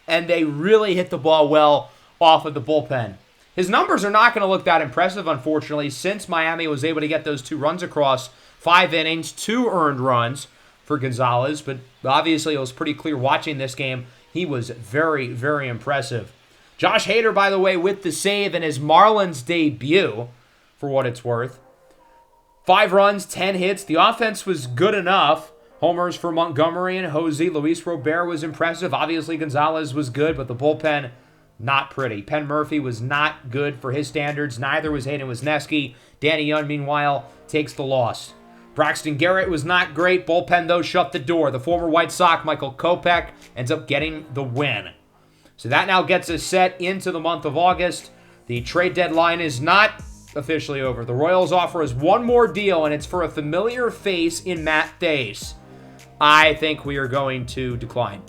and they really hit the ball well off of the bullpen. His numbers are not going to look that impressive, unfortunately, since Miami was able to get those 2 runs across 5 innings, 2 earned runs for Gonzalez, but obviously it was pretty clear watching this game. He was very, very impressive. Josh Hader, by the way, with the save in his Marlins debut, for what it's worth. 5 runs, 10 hits. The offense was good enough. Homers for Montgomery and Hosey. Luis Robert was impressive. Obviously, Gonzalez was good, but the bullpen, not pretty. Penn Murphy was not good for his standards. Neither was Hayden Wisniewski. Danny Young, meanwhile, takes the loss. Braxton Garrett was not great. Bullpen, though, shut the door. The former White Sox, Michael Kopech, ends up getting the win. So that now gets us set into the month of August. The trade deadline is not officially over. The Royals offer us one more deal, and it's for a familiar face in Matt Thaiss. I think we are going to decline.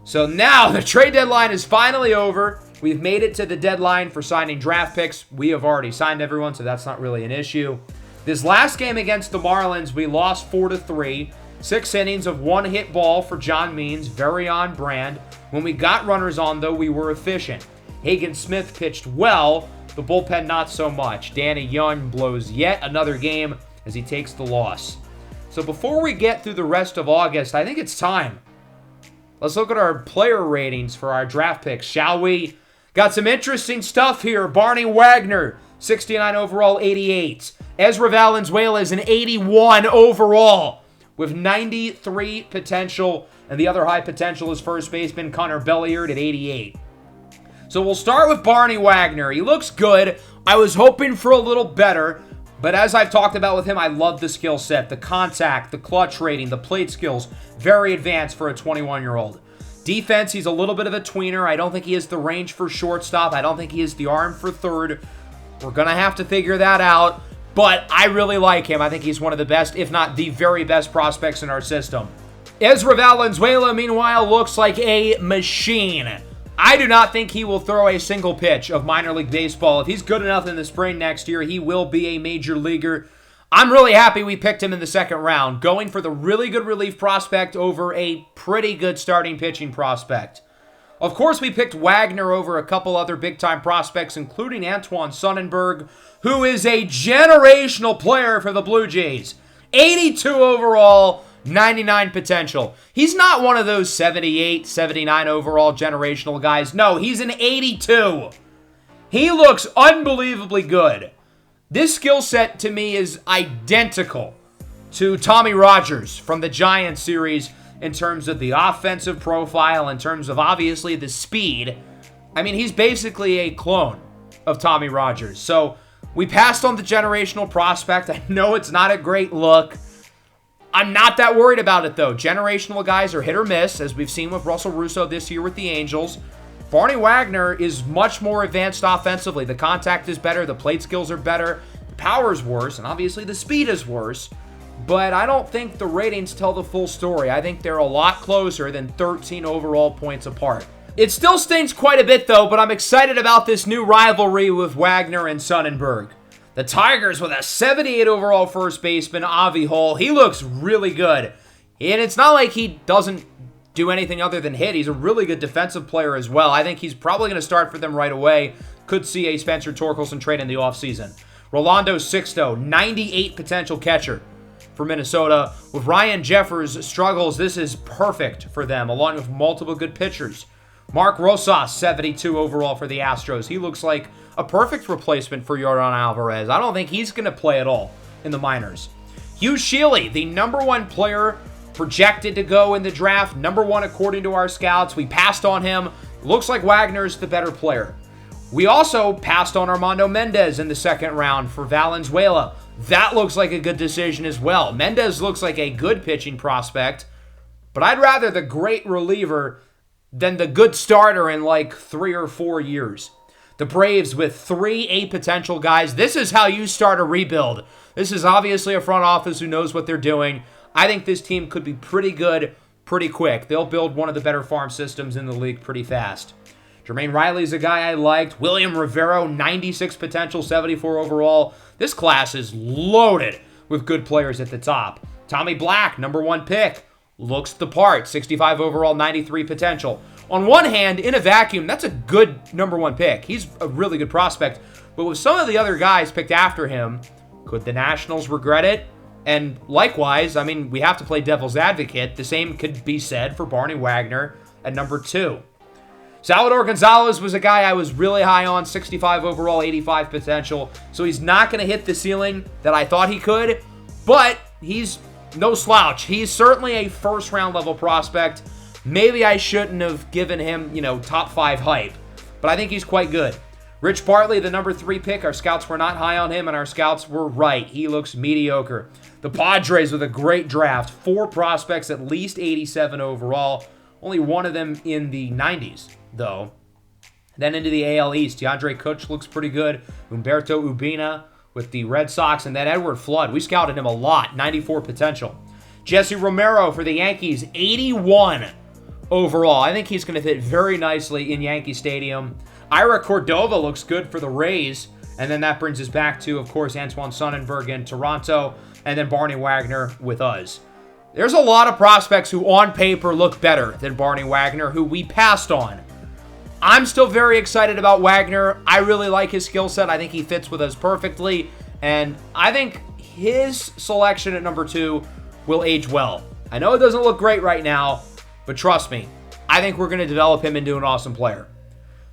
So now the trade deadline is finally over. We've made it to the deadline for signing draft picks. We have already signed everyone, so that's not really an issue. This last game against the Marlins, we lost 4-3. 6 innings of one-hit ball for John Means, very on brand. When we got runners on, though, we were efficient. Hagen Smith pitched well, the bullpen not so much. Danny Young blows yet another game as he takes the loss. So before we get through the rest of August, I think it's time. Let's look at our player ratings for our draft picks, shall we? Got some interesting stuff here. Barney Wagner, 69 overall, 88. Ezra Valenzuela is an 81 overall with 93 potential. And the other high potential is first baseman Connor Belliard at 88. So we'll start with Barney Wagner. He looks good. I was hoping for a little better. But as I've talked about with him, I love the skill set, the contact, the clutch rating, the plate skills. Very advanced for a 21-year-old. Defense, he's a little bit of a tweener. I don't think he has the range for shortstop. I don't think he has the arm for third. We're going to have to figure that out. But I really like him. I think he's one of the best, if not the very best prospects in our system. Ezra Valenzuela, meanwhile, looks like a machine. I do not think he will throw a single pitch of minor league baseball. If he's good enough in the spring next year, he will be a major leaguer. I'm really happy we picked him in the second round, going for the really good relief prospect over a pretty good starting pitching prospect. Of course, we picked Wagner over a couple other big-time prospects, including Antoine Sonnenberg, who is a generational player for the Blue Jays. 82 overall, 99 potential. He's not one of those 78, 79 overall generational guys. No, he's an 82. He looks unbelievably good. This skill set to me is identical to Tommy Rogers from the Giants series in terms of the offensive profile, in terms of obviously the speed. I mean, he's basically a clone of Tommy Rogers. So we passed on the generational prospect. I know it's not a great look. I'm not that worried about it, though. Generational guys are hit or miss, as we've seen with Russell Russo this year with the Angels. Barney Wagner is much more advanced offensively. The contact is better. The plate skills are better. The power is worse, and obviously the speed is worse. But I don't think the ratings tell the full story. I think they're a lot closer than 13 overall points apart. It still stings quite a bit, though, but I'm excited about this new rivalry with Wagner and Sonnenberg. The Tigers with a 78 overall first baseman, Avi Hole. He looks really good. And it's not like he doesn't do anything other than hit. He's a really good defensive player as well. I think he's probably going to start for them right away. Could see a Spencer Torkelson trade in the offseason. Rolando Sixto, 98 potential catcher for Minnesota. With Ryan Jeffers' struggles, this is perfect for them, along with multiple good pitchers. Mark Rosas, 72 overall for the Astros. He looks like a perfect replacement for Yordan Alvarez. I don't think he's going to play at all in the minors. Hugh Shealy, the number one player projected to go in the draft, number one according to our scouts. We passed on him. Looks like Wagner's the better player. We also passed on Armando Mendez in the second round for Valenzuela. That looks like a good decision as well. Mendez looks like a good pitching prospect, but I'd rather the great reliever than the good starter in like 3 or 4 years. The Braves with 3 A potential guys. This is how you start a rebuild. This is obviously a front office who knows what they're doing. I think this team could be pretty good pretty quick. They'll build one of the better farm systems in the league pretty fast. Jermaine Riley's a guy I liked. William Rivero, 96 potential, 74 overall. This class is loaded with good players at the top. Tommy Black, number one pick. Looks the part, 65 overall, 93 potential. On one hand, in a vacuum, that's a good number one pick. He's a really good prospect. But with some of the other guys picked after him, could the Nationals regret it? And likewise, I mean, we have to play devil's advocate. The same could be said for Barney Wagner at number 2. Salvador Gonzalez was a guy I was really high on, 65 overall, 85 potential. So he's not going to hit the ceiling that I thought he could, but he's no slouch. He's certainly a first-round level prospect. Maybe I shouldn't have given him, top 5 hype, but I think he's quite good. Rich Bartley, the number 3 pick. Our scouts were not high on him, and our scouts were right. He looks mediocre. The Padres with a great draft. 4 prospects, at least 87 overall. Only one of them in the 90s, though. Then into the AL East. DeAndre Kutch looks pretty good. Humberto Urbina with the Red Sox. And then Edward Flood. We scouted him a lot. 94 potential. Jesse Romero for the Yankees. 81 overall. I think he's going to fit very nicely in Yankee Stadium. Ira Cordova looks good for the Rays. And then that brings us back to, of course, Antoine Sonnenberg in Toronto. And then Barney Wagner with us. There's a lot of prospects who on paper look better than Barney Wagner, who we passed on. I'm still very excited about Wagner. I really like his skill set. I think he fits with us perfectly. And I think his selection at number 2 will age well. I know it doesn't look great right now, but trust me, I think we're going to develop him into an awesome player.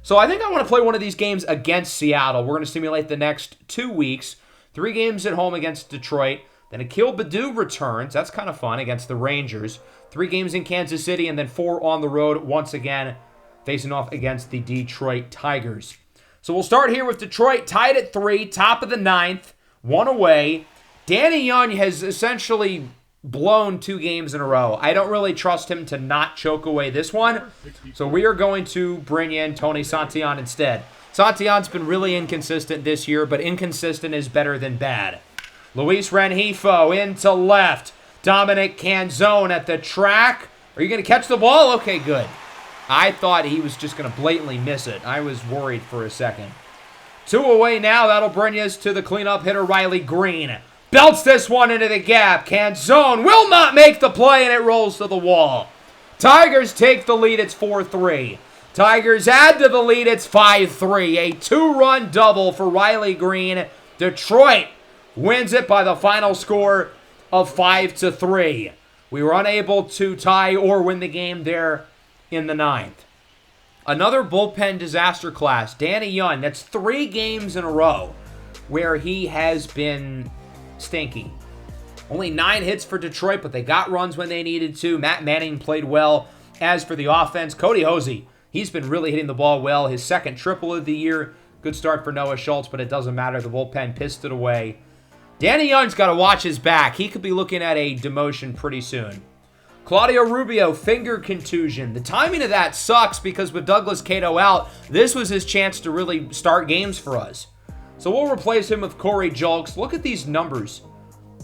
So I think I want to play one of these games against Seattle. We're going to simulate the next 2 weeks. 3 games at home against Detroit. Then Akil Baddoo returns. That's kind of fun against the Rangers. 3 games in Kansas City, and then 4 on the road once again, facing off against the Detroit Tigers. So we'll start here with Detroit tied at 3, top of the 9th, 1 away. Danny Young has essentially blown 2 games in a row. I don't really trust him to not choke away this one. So we are going to bring in Tony Santillan instead. Santillan's been really inconsistent this year, but inconsistent is better than bad. Luis Rengifo into left. Dominic Canzone at the track. Are you going to catch the ball? Okay, good. I thought he was just going to blatantly miss it. I was worried for a second. 2 away now. That'll bring us to the cleanup hitter, Riley Green. Belts this one into the gap. Canzone will not make the play, and it rolls to the wall. Tigers take the lead. It's 4-3. Tigers add to the lead. It's 5-3. A 2-run double for Riley Green. Detroit wins it by the final score of 5-3. We were unable to tie or win the game there in the 9th. Another bullpen disaster class. Danny Young, that's 3 games in a row where he has been stinky. Only 9 hits for Detroit, but they got runs when they needed to. Matt Manning played well. As for the offense, Cody Hosey, he's been really hitting the ball well. His 2nd triple of the year. Good start for Noah Schultz, but it doesn't matter. The bullpen pissed it away. Danny Young's got to watch his back. He could be looking at a demotion pretty soon. Claudio Rubio, finger contusion. The timing of that sucks because with Douglas Cato out, this was his chance to really start games for us. So we'll replace him with Corey Julks. Look at these numbers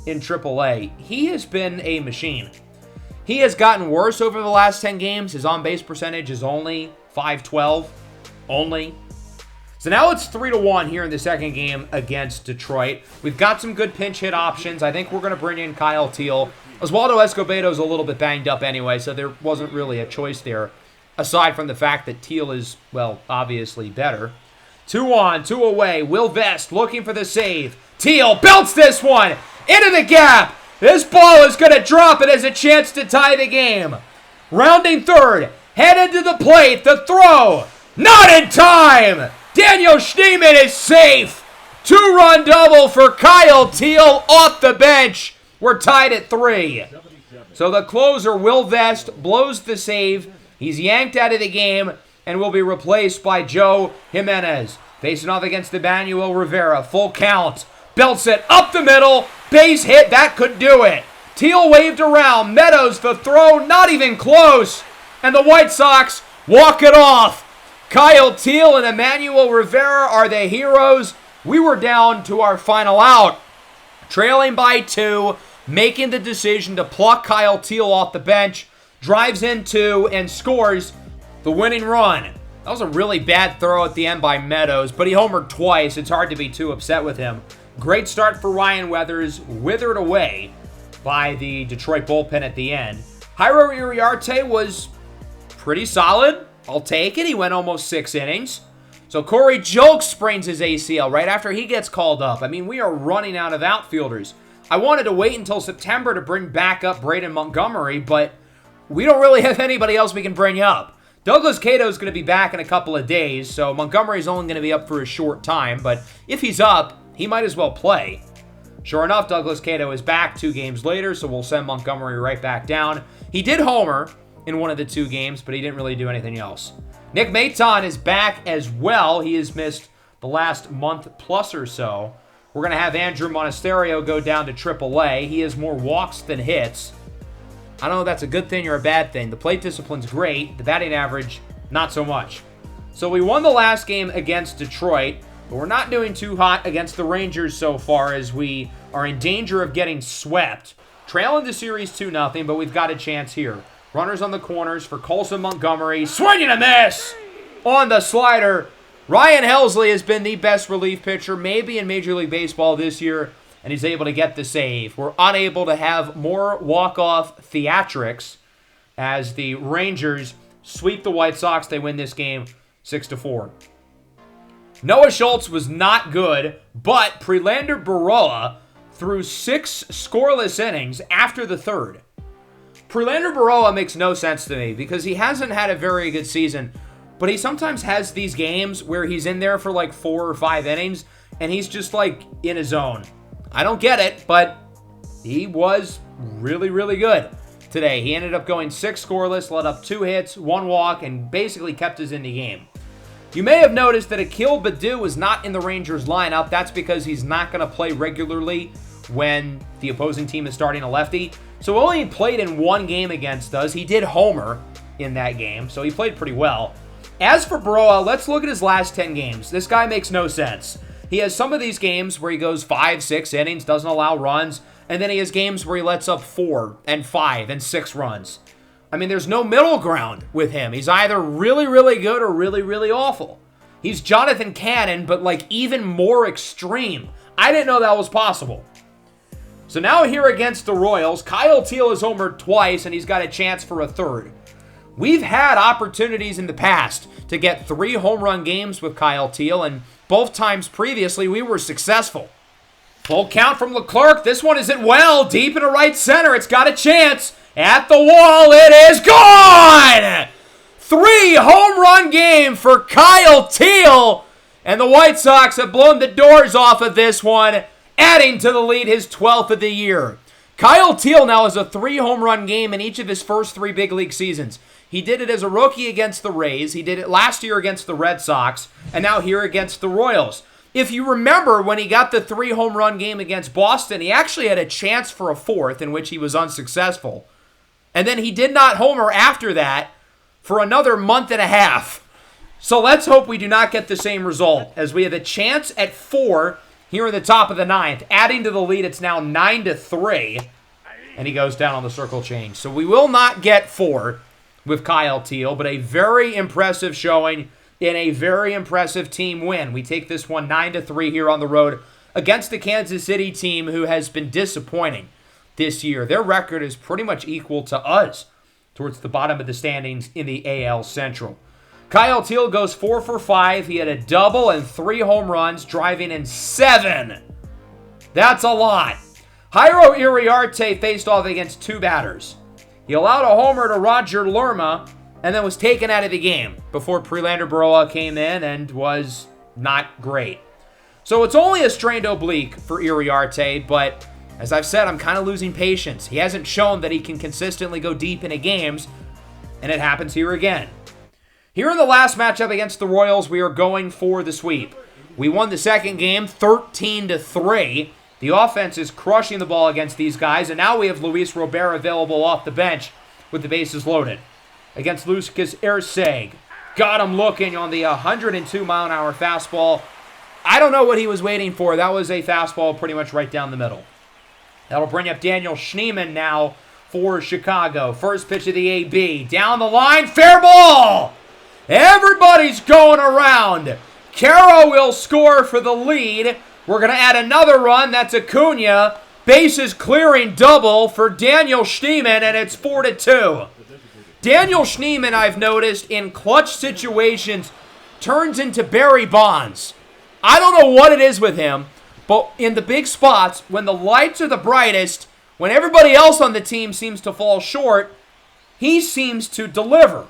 in AAA. He has been a machine. He has gotten worse over the last 10 games. His on-base percentage is only .512. Only. So now it's 3-1 here in the second game against Detroit. We've got some good pinch hit options. I think we're going to bring in Kyle Teal. Oswaldo Escobedo's a little bit banged up anyway, so there wasn't really a choice there, aside from the fact that Teal is, well, obviously better. 2 on, 2 away. Will Vest looking for the save. Teal belts this one into the gap. This ball is going to drop. It has a chance to tie the game. Rounding third, headed to the plate. The throw, not in time. Daniel Schneemann is safe. 2-run double for Kyle Teal off the bench. We're tied at 3. So the closer, Will Vest, blows the save. He's yanked out of the game and will be replaced by Joe Jimenez. Facing off against Emmanuel Rivera. Full count. Belts it up the middle. Base hit. That could do it. Teal waved around. Meadows the throw. Not even close. And the White Sox walk it off. Kyle Teal and Emmanuel Rivera are the heroes. We were down to our final out. Trailing by 2. Making the decision to pluck Kyle Teal off the bench. Drives in 2 and scores the winning run. That was a really bad throw at the end by Meadows, but he homered twice. It's hard to be too upset with him. Great start for Ryan Weathers, withered away by the Detroit bullpen at the end. Jairo Iriarte was pretty solid. I'll take it. He went almost 6 innings. So Corey Julks sprains his ACL right after he gets called up. I mean, we are running out of outfielders. I wanted to wait until September to bring back up Braden Montgomery, but we don't really have anybody else we can bring up. Douglas Cato is going to be back in a couple of days, so Montgomery's only going to be up for a short time, but if he's up, he might as well play. Sure enough, Douglas Cato is back 2 games later, so we'll send Montgomery right back down. He did homer in one of the 2 games, but he didn't really do anything else. Nick Maton is back as well. He has missed the last month plus or so. We're going to have Andrew Monasterio go down to AAA. He has more walks than hits. I don't know if that's a good thing or a bad thing. The plate discipline's great. The batting average, not so much. So we won the last game against Detroit, but we're not doing too hot against the Rangers so far, as we are in danger of getting swept. Trailing the series 2-0, but we've got a chance here. Runners on the corners for Colson Montgomery. Swing and a miss on the slider. Ryan Helsley has been the best relief pitcher maybe in Major League Baseball this year, and he's able to get the save. We're unable to have more walk-off theatrics as the Rangers sweep the White Sox. They win this game 6-4. Noah Schultz was not good, but Prelander Berroa threw 6 scoreless innings after the third. Prelander Berroa makes no sense to me because he hasn't had a very good season, but he sometimes has these games where he's in there for like 4 or 5 innings, and he's just like in his zone. I don't get it, but he was really, really good today. He ended up going 6 scoreless, let up 2 hits, 1 walk, and basically kept us in the game. You may have noticed that Akil Baddoo is not in the Rangers lineup. That's because he's not going to play regularly when the opposing team is starting a lefty. So only played in 1 game against us. He did homer in that game, so he played pretty well. As for Berroa, let's look at his last 10 games. This guy makes no sense. He has some of these games where he goes 5, 6 innings, doesn't allow runs, and then he has games where he lets up 4 and 5 and 6 runs. I mean, there's no middle ground with him. He's either really, really good or really, really awful. He's Jonathan Cannon, but like even more extreme. I didn't know that was possible. So now here against the Royals, Kyle Teel has homered twice, and he's got a chance for a third. We've had opportunities in the past to get 3 home run games with Kyle Teel, and both times previously we were successful. Full count from Leclerc. This one isn't well. Deep into right center. It's got a chance. At the wall, it is gone! 3 home run game for Kyle Teel, and the White Sox have blown the doors off of this one, adding to the lead, his 12th of the year. Kyle Teel now has a 3 home run game in each of his first 3 big league seasons. He did it as a rookie against the Rays, he did it last year against the Red Sox, and now here against the Royals. If you remember when he got the 3 home run game against Boston, he actually had a chance for a 4th in which he was unsuccessful. And then he did not homer after that for another month and a half. So let's hope we do not get the same result, as we have a chance at 4 here in the top of the 9th. Adding to the lead, it's now 9-3, and he goes down on the circle change. So we will not get 4 with Kyle Teel, but a very impressive showing in a very impressive team win. We take this one 9-3 here on the road against the Kansas City team, who has been disappointing this year. Their record is pretty much equal to us towards the bottom of the standings in the AL Central. Kyle Teel goes 4 for 5. He had a double and 3 home runs, driving in 7. That's a lot. Jairo Iriarte faced off against 2 batters. He allowed a homer to Roger Lerma and then was taken out of the game before Prelander Berroa came in and was not great. So it's only a strained oblique for Iriarte, but as I've said, I'm kind of losing patience. He hasn't shown that he can consistently go deep into games, and it happens here again. Here in the last matchup against the Royals, we are going for the sweep. We won the second game 13-3. The offense is crushing the ball against these guys, and now we have Luis Robert available off the bench with the bases loaded. Against Lucas Erceg. Got him looking on the 102-mile-an-hour fastball. I don't know what he was waiting for. That was a fastball pretty much right down the middle. That'll bring up Daniel Schneemann now for Chicago. First pitch of the AB. Down the line. Fair ball! Everybody's going around. Caro will score for the lead. We're going to add another run. That's Acuna. Bases clearing double for Daniel Schneemann, and it's 4-2. Daniel Schneemann, I've noticed, in clutch situations, turns into Barry Bonds. I don't know what it is with him, but in the big spots, when the lights are the brightest, when everybody else on the team seems to fall short, he seems to deliver.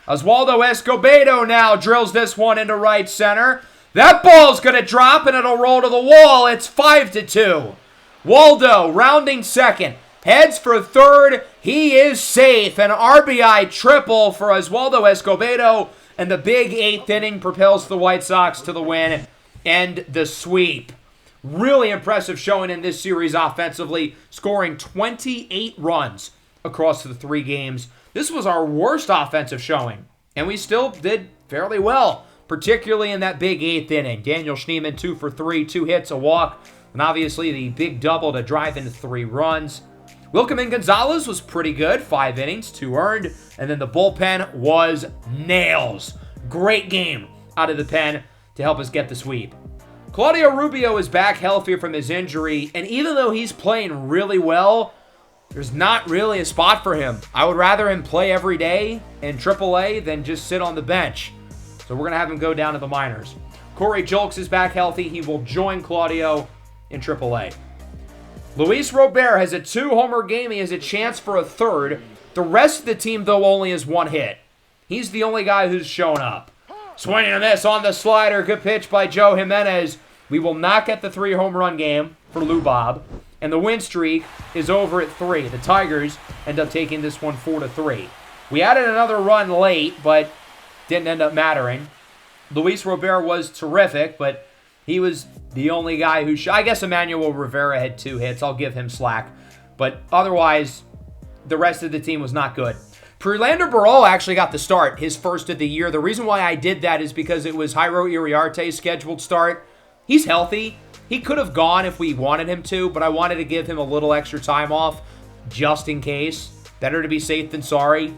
Oswaldo Escobedo now drills this one into right center. That ball's going to drop and it'll roll to the wall. It's 5-2. Waldo rounding second. Heads for third. He is safe. An RBI triple for Oswaldo Escobedo. And the big 8th inning propels the White Sox to the win. and the sweep. Really impressive showing in this series offensively, scoring 28 runs across the 3 games. This was our worst offensive showing, and we still did fairly well, particularly in that big 8th inning. Daniel Schneemann 2 for 3, 2 hits, a walk, and obviously the big double to drive in 3 runs. Wilkerman Gonzalez was pretty good, 5 innings, 2 earned, and then the bullpen was nails. Great game out of the pen to help us get the sweep. Claudio Rubio is back healthy from his injury, and even though he's playing really well, there's not really a spot for him. I would rather him play every day in AAA than just sit on the bench. So we're going to have him go down to the minors. Corey Julks is back healthy. He will join Claudio in AAA. Luis Robert has a 2-homer game. He has a chance for a 3rd. The rest of the team, though, only has 1 hit. He's the only guy who's shown up. Swinging and miss on the slider. Good pitch by Joe Jimenez. We will not get the 3-home run game for Lou Bob. And the win streak is over at 3. The Tigers end up taking this one 4-3. We added another run late, but didn't end up mattering. Luis Robert was terrific, but he was the only guy who I guess Emmanuel Rivera had 2 hits. I'll give him slack. But otherwise, the rest of the team was not good. Prelander Barol actually got the start, his first of the year. The reason why I did that is because it was Jairo Iriarte's scheduled start. He's healthy. He could have gone if we wanted him to, but I wanted to give him a little extra time off just in case. Better to be safe than sorry.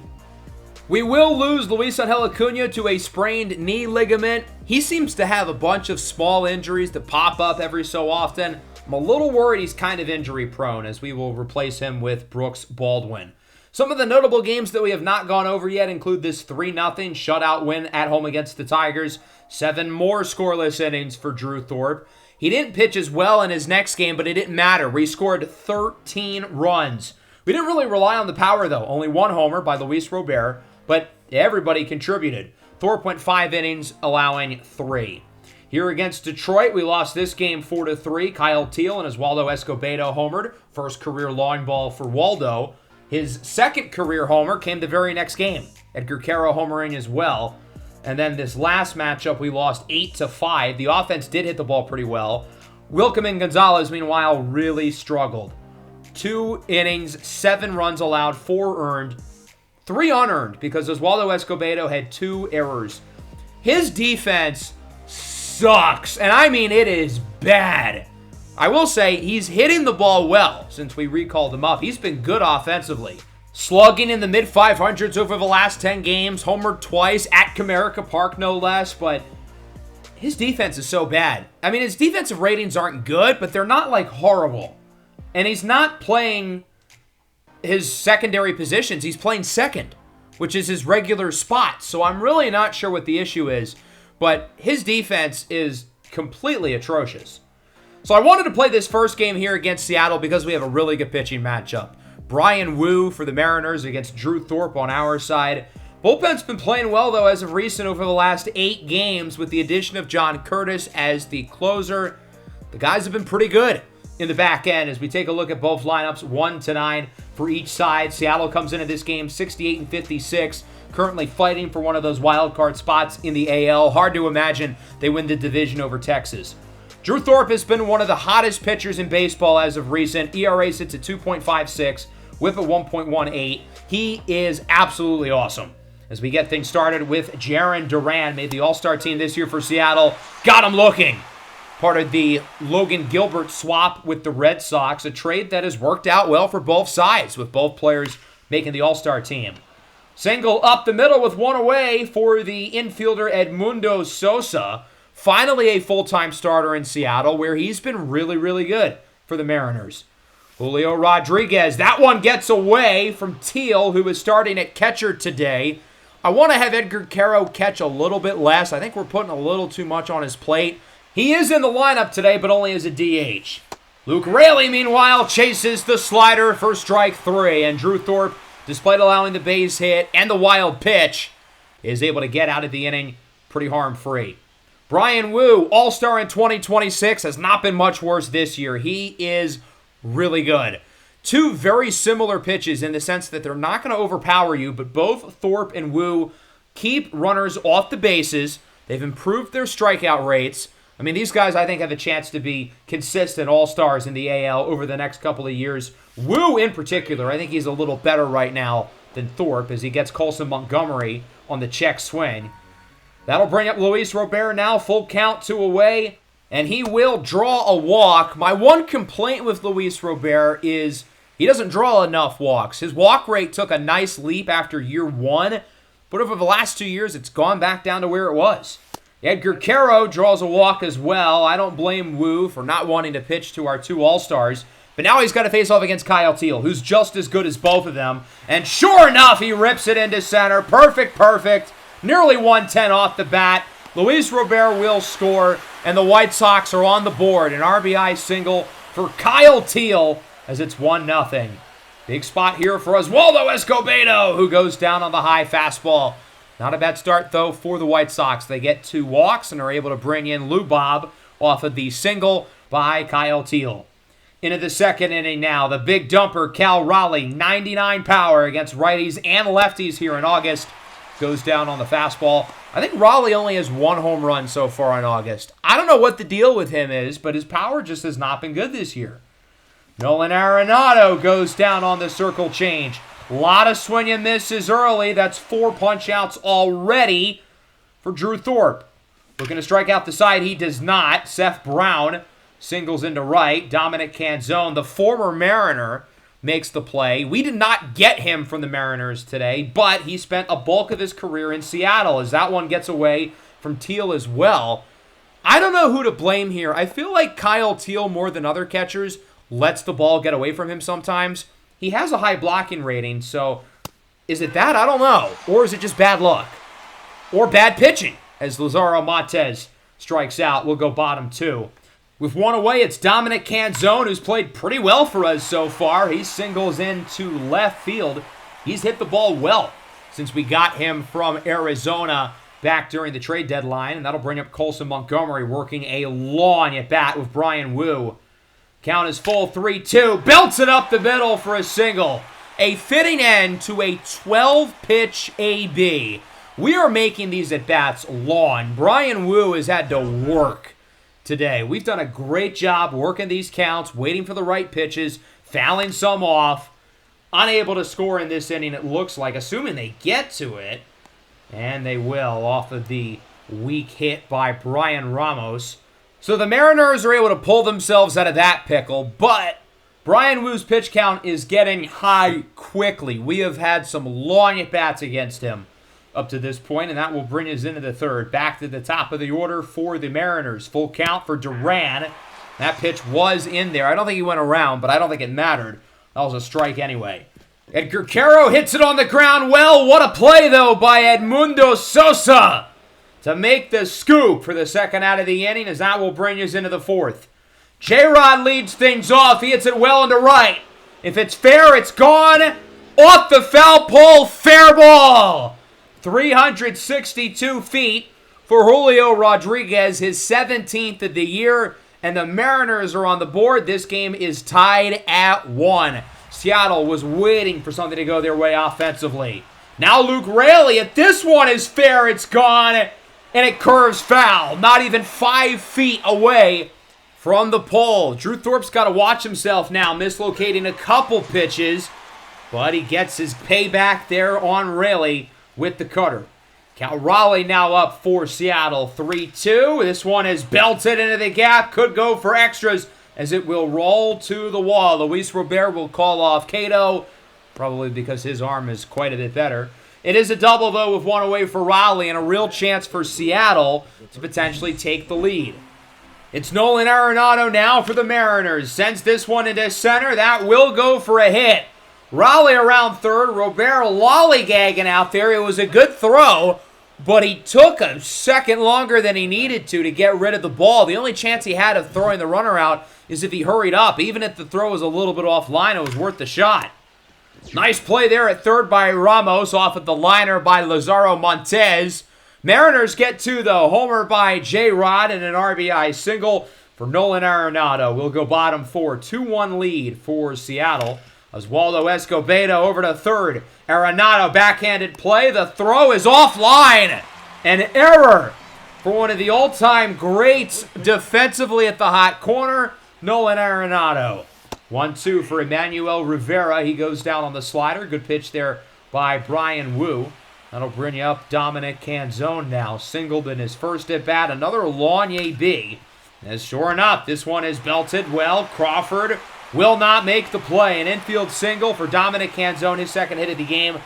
We will lose Luis Angel Acuna to a sprained knee ligament. He seems to have a bunch of small injuries that pop up every so often. I'm a little worried he's kind of injury prone, as we will replace him with Brooks Baldwin. Some of the notable games that we have not gone over yet include this 3-0 shutout win at home against the Tigers. 7 more scoreless innings for Drew Thorpe. He didn't pitch as well in his next game, but it didn't matter. We scored 13 runs. We didn't really rely on the power, though. Only 1 homer by Luis Robert, but everybody contributed. Thorpe went 5 innings, allowing 3. Here against Detroit, we lost this game 4-3. Kyle Teel and Oswaldo Escobedo homered. First career long ball for Waldo. His second career homer came the very next game. Edgar Quero homering as well. And then this last matchup, we lost 8-5. The offense did hit the ball pretty well. Wilkerman Gonzalez, meanwhile, really struggled. 2 innings, 7 runs allowed, 4 earned, 3 unearned because Oswaldo Escobedo had 2 errors. His defense sucks, and I mean it is bad. I will say he's hitting the ball well since we recalled him up. He's been good offensively. Slugging in the mid-500s over the last 10 games, homered twice at Comerica Park, no less, but his defense is so bad. I mean, his defensive ratings aren't good, but they're not, like, horrible. And he's not playing his secondary positions. He's playing second, which is his regular spot. So I'm really not sure what the issue is, but his defense is completely atrocious. So I wanted to play this first game here against Seattle because we have a really good pitching matchup. Brian Wu for the Mariners against Drew Thorpe on our side. Bullpen's been playing well, though, as of recent over the last 8 games with the addition of John Curtis as the closer. The guys have been pretty good in the back end as we take a look at both lineups, 1-9 for each side. Seattle comes into this game 68-56, currently fighting for one of those wild card spots in the AL. Hard to imagine they win the division over Texas. Drew Thorpe has been one of the hottest pitchers in baseball as of recent. ERA sits at 2.56. Whip at 1.18. He is absolutely awesome. As we get things started with Jarren Duran, made the All-Star team this year for Seattle. Got him looking. Part of the Logan Gilbert swap with the Red Sox, a trade that has worked out well for both sides, with both players making the All-Star team. Single up the middle with 1 away for the infielder Edmundo Sosa. Finally a full-time starter in Seattle, where he's been really, really good for the Mariners. Julio Rodriguez, that one gets away from Teel, who is starting at catcher today. I want to have Edgar Quero catch a little bit less. I think we're putting a little too much on his plate. He is in the lineup today, but only as a DH. Luke Raley, meanwhile, chases the slider for strike 3, and Drew Thorpe, despite allowing the base hit and the wild pitch, is able to get out of the inning pretty harm-free. Brian Wu, All-Star in 2026, has not been much worse this year. He is really good. 2 very similar pitches in the sense that they're not going to overpower you, but both Thorpe and Wu keep runners off the bases. They've improved their strikeout rates. I mean, these guys, I think, have a chance to be consistent all-stars in the AL over the next couple of years. Wu, in particular, I think he's a little better right now than Thorpe as he gets Colson Montgomery on the check swing. That'll bring up Luis Robert now, full count, 2 away, and he will draw a walk. My one complaint with Luis Robert is he doesn't draw enough walks. His walk rate took a nice leap after year 1, but over the last 2 years, it's gone back down to where it was. Edgar Caro draws a walk as well. I don't blame Wu for not wanting to pitch to our 2 All-Stars. But now he's got to face off against Kyle Teel, who's just as good as both of them. And sure enough, he rips it into center. Perfect. Nearly 110 off the bat. Luis Robert will score, and the White Sox are on the board. An RBI single for Kyle Teel as it's 1-0. Big spot here for Oswaldo Escobedo, who goes down on the high fastball. Not a bad start, though, for the White Sox. They get 2 walks and are able to bring in Lou Bob off of the single by Kyle Teel. Into the second inning now, the big dumper, Cal Raleigh, 99 power against righties and lefties here in August. Goes down on the fastball. I think Raleigh only has 1 home run so far in August. I don't know what the deal with him is, but his power just has not been good this year. Nolan Arenado goes down on the circle change. A lot of swing and misses early. That's 4 punch-outs already for Drew Thorpe. Looking to strike out the side. He does not. Seth Brown singles into right. Dominic Canzone, the former Mariner, makes the play. We did not get him from the Mariners today, but he spent a bulk of his career in Seattle as that one gets away from Teel as well. I don't know who to blame here. I feel like Kyle Teel, more than other catchers, lets the ball get away from him sometimes. He has a high blocking rating, so is it that? I don't know. Or is it just bad luck? Or bad pitching, as Lazaro Montes strikes out. We'll go bottom 2. With 1 away, it's Dominic Canzone, who's played pretty well for us so far. He singles into left field. He's hit the ball well since we got him from Arizona back during the trade deadline, and that'll bring up Colson Montgomery working a long at-bat with Brian Wu. Count is full, 3-2. Belts it up the middle for a single. A fitting end to a 12-pitch AB. We are making these at-bats long. Brian Wu has had to work today. We've done a great job working these counts, waiting for the right pitches, fouling some off. Unable to score in this inning, it looks like, assuming they get to it. And they will off of the weak hit by Brian Ramos. So the Mariners are able to pull themselves out of that pickle, but Brian Wu's pitch count is getting high quickly. We have had some long at-bats against him up to this point, and that will bring us into the third. Back to the top of the order for the Mariners. Full count for Duran. That pitch was in there. I don't think he went around, but I don't think it mattered. That was a strike anyway. Edgar Caro hits it on the ground well. What a play, though, by Edmundo Sosa to make the scoop for the second out of the inning, as that will bring us into the fourth. J-Rod leads things off. He hits it well into right. If it's fair, it's gone. Off the foul pole, fair ball. 362 feet for Julio Rodriguez, his 17th of the year, and the Mariners are on the board. This game is tied at 1. Seattle was waiting for something to go their way offensively. Now Luke Raley, if this one is fair, it's gone, and it curves foul. Not even 5 feet away from the pole. Drew Thorpe's got to watch himself now, mislocating a couple pitches, but he gets his payback there on Raley with the cutter. Cal Raleigh now up for Seattle, 3-2. This one is belted into the gap. Could go for extras as it will roll to the wall. Luis Robert will call off Cato, probably because his arm is quite a bit better. It is a double, though, with 1 away for Raleigh and a real chance for Seattle to potentially take the lead. It's Nolan Arenado now for the Mariners. Sends this one into center. That will go for a hit. Raleigh around third. Robert lollygagging out there. It was a good throw, but he took a second longer than he needed to get rid of the ball. The only chance he had of throwing the runner out is if he hurried up. Even if the throw was a little bit offline, it was worth the shot. Nice play there at third by Ramos off of the liner by Lazaro Montes. Mariners get 2, though. Homer by J-Rod and an RBI single for Nolan Arenado. We'll go bottom 4. 2-1 lead for Seattle. Oswaldo Escobedo over to third. Arenado backhanded play. The throw is offline. An error for one of the all-time greats defensively at the hot corner, Nolan Arenado. 1-2 for Emmanuel Rivera. He goes down on the slider. Good pitch there by Bryan Woo. That'll bring you up Dominic Canzone now. Singled in his first at-bat. Another Lanye B. As sure enough, this one is belted well. Crawford will not make the play. An infield single for Dominic Canzone, his second hit of the game.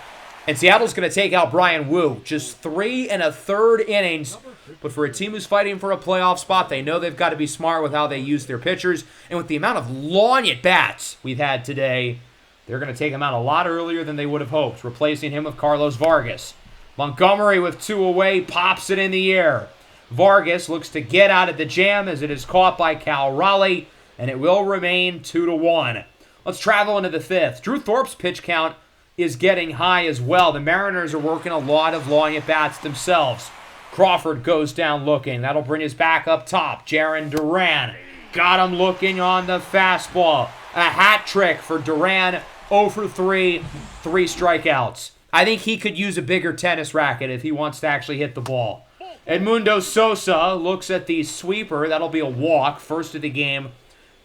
And Seattle's going to take out Bryan Woo. Just 3 1/3 innings. But for a team who's fighting for a playoff spot, they know they've got to be smart with how they use their pitchers. And with the amount of long at-bats we've had today, they're going to take him out a lot earlier than they would have hoped, replacing him with Carlos Vargas. Montgomery with 2 away, pops it in the air. Vargas looks to get out of the jam as it is caught by Cal Raleigh, and it will remain 2-1. Let's travel into the 5th. Drew Thorpe's pitch count is getting high as well. The Mariners are working a lot of long at-bats themselves. Crawford goes down looking. That'll bring us back up top. Jarren Duran got him looking on the fastball. A hat trick for Duran. 0 for 3, 3 strikeouts. I think he could use a bigger tennis racket if he wants to actually hit the ball. Edmundo Sosa looks at the sweeper. That'll be a walk. First of the game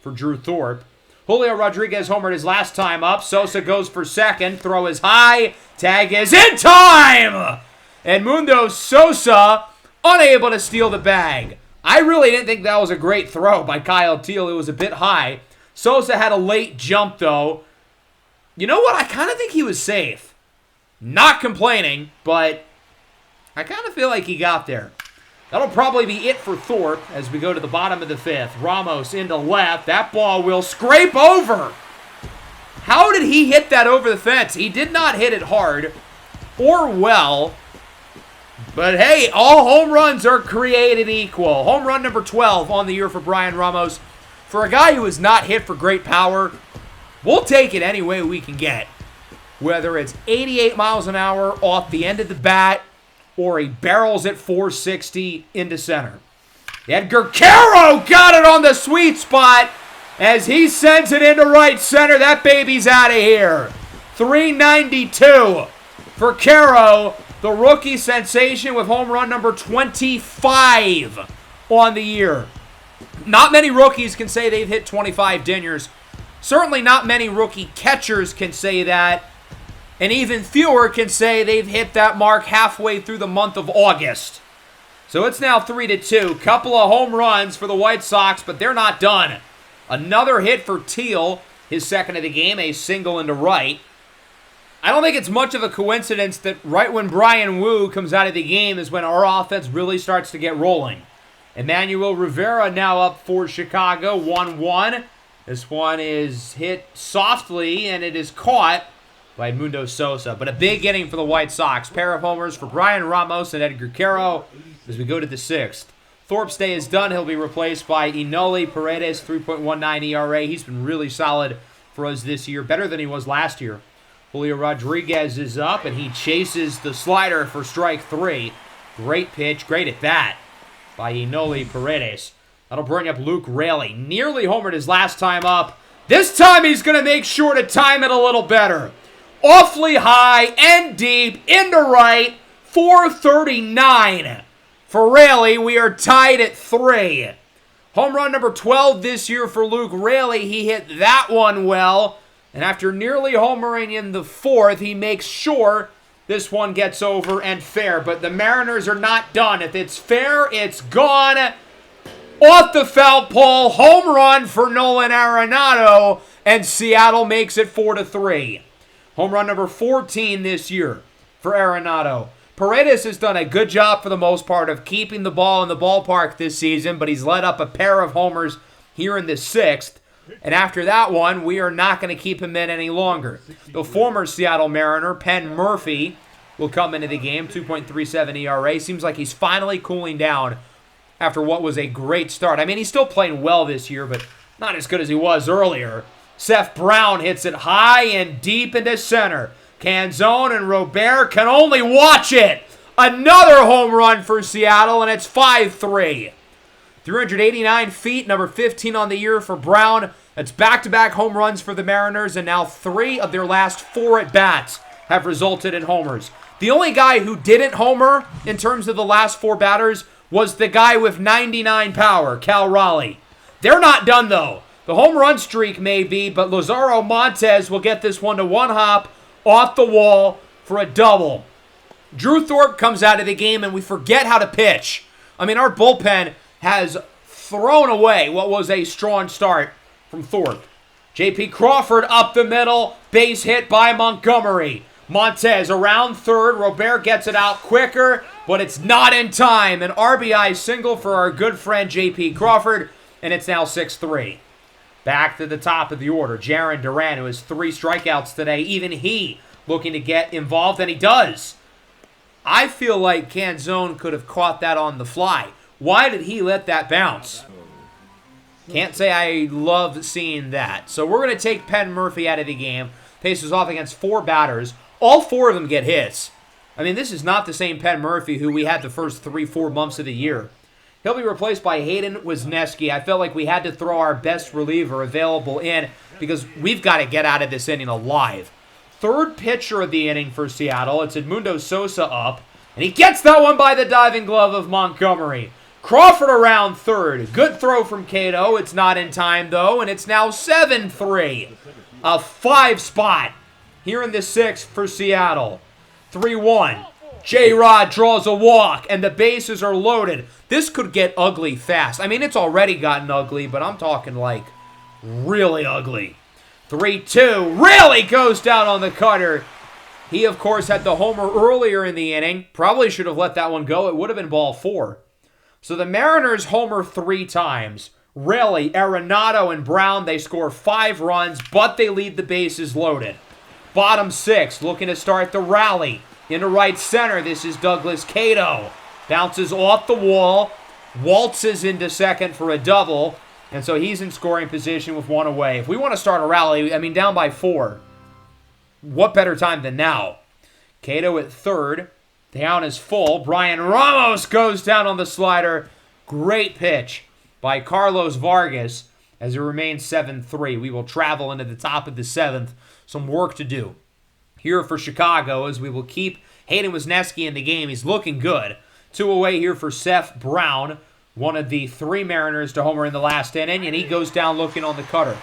for Drew Thorpe. Julio Rodriguez homered his last time up. Sosa goes for second. Throw is high. Tag is in time! Edmundo Sosa unable to steal the bag. I really didn't think that was a great throw by Kyle Teel. It was a bit high. Sosa had a late jump, though. You know what? I kind of think he was safe. Not complaining, but I kind of feel like he got there. That'll probably be it for Thorpe as we go to the bottom of the 5th. Ramos into left. That ball will scrape over. How did he hit that over the fence? He did not hit it hard or well. But hey, all home runs are created equal. Home run number 12 on the year for Brian Ramos. For a guy who is not hit for great power, we'll take it any way we can get. Whether it's 88 miles an hour off the end of the bat or he barrels at 460 into center. Edgar Caro got it on the sweet spot as he sends it into right center. That baby's out of here. 392 for Caro, the rookie sensation with home run number 25 on the year. Not many rookies can say they've hit 25 dingers. Certainly not many rookie catchers can say that. And even fewer can say they've hit that mark halfway through the month of August. So it's now 3-2. Couple of home runs for the White Sox, but they're not done. Another hit for Teel, his second of the game, a single into right. I don't think it's much of a coincidence that right when Bryan Woo comes out of the game is when our offense really starts to get rolling. Emmanuel Rivera now up for Chicago, 1-1. This one is hit softly, and it is caught by Edmundo Sosa. But a big inning for the White Sox. Pair of homers for Brian Ramos and Edgar Caro as we go to the 6th. Thorpe's day is done. He'll be replaced by Enoli Paredes, 3.19 ERA. He's been really solid for us this year, better than he was last year. Julio Rodriguez is up, and he chases the slider for strike 3. Great pitch, great at bat by Enoli Paredes. That'll bring up Luke Raley. Nearly homered his last time up. This time he's going to make sure to time it a little better. Awfully high and deep into right. 439 for Raley. We are tied at 3. Home run number 12 this year for Luke Raley. He hit that one well. And after nearly homering in the 4th, he makes sure this one gets over and fair. But the Mariners are not done. If it's fair, it's gone. Off the foul pole, home run for Nolan Arenado, and Seattle makes it 4-3. Home run number 14 this year for Arenado. Paredes has done a good job for the most part of keeping the ball in the ballpark this season, but he's let up a pair of homers here in the 6th. And after that one, we are not going to keep him in any longer. The former Seattle Mariner, Penn Murphy, will come into the game, 2.37 ERA. Seems like he's finally cooling down after what was a great start. I mean, he's still playing well this year, but not as good as he was earlier. Seth Brown hits it high and deep into center. Canzone and Robert can only watch it. Another home run for Seattle, and it's 5-3. 389 feet, number 15 on the year for Brown. That's back-to-back home runs for the Mariners, and now 3 of their last 4 at-bats have resulted in homers. The only guy who didn't homer in terms of the last 4 batters was the guy with 99 power, Cal Raleigh. They're not done, though. The home run streak may be, but Lazaro Montes will get this one to one hop off the wall for a double. Drew Thorpe comes out of the game, and we forget how to pitch. I mean, our bullpen has thrown away what was a strong start from Thorpe. J.P. Crawford up the middle, base hit by Montgomery. Montez around third. Robert gets it out quicker, but it's not in time. An RBI single for our good friend J.P. Crawford, and it's now 6-3. Back to the top of the order, Jarren Duran, who has 3 strikeouts today. Even he looking to get involved, and he does. I feel like Canzone could have caught that on the fly. Why did he let that bounce? Can't say I love seeing that. So we're going to take Penn Murphy out of the game. Faces off against 4 batters. All 4 of them get hits. I mean, this is not the same Penn Murphy who we had the first 3-4 months of the year. He'll be replaced by Hayden Wisniewski. I felt like we had to throw our best reliever available in because we've got to get out of this inning alive. Third pitcher of the inning for Seattle. It's Edmundo Sosa up. And he gets that one by the diving glove of Montgomery. Crawford around third. Good throw from Cato. It's not in time, though, and it's now 7-3. A 5 spot here in the 6th for Seattle. 3-1. J-Rod draws a walk, and the bases are loaded. This could get ugly fast. I mean, it's already gotten ugly, but I'm talking like really ugly. 3-2. Really goes down on the cutter. He, of course, had the homer earlier in the inning. Probably should have let that one go. It would have been ball 4. So the Mariners homer 3 times. Raley, Arenado, and Brown, they score 5 runs, but they lead the bases loaded. Bottom 6, looking to start the rally. Into right center, this is Douglas Cato. Bounces off the wall, waltzes into second for a double, and so he's in scoring position with 1 away. If we want to start a rally, I mean, down by 4, what better time than now? Cato at third. Down is full. Brian Ramos goes down on the slider. Great pitch by Carlos Vargas as it remains 7-3. We will travel into the top of the 7th. Some work to do here for Chicago as we will keep Hayden Wisniewski in the game. He's looking good. 2 away here for Seth Brown, one of the 3 Mariners to homer in the last inning, and he goes down looking on the cutter.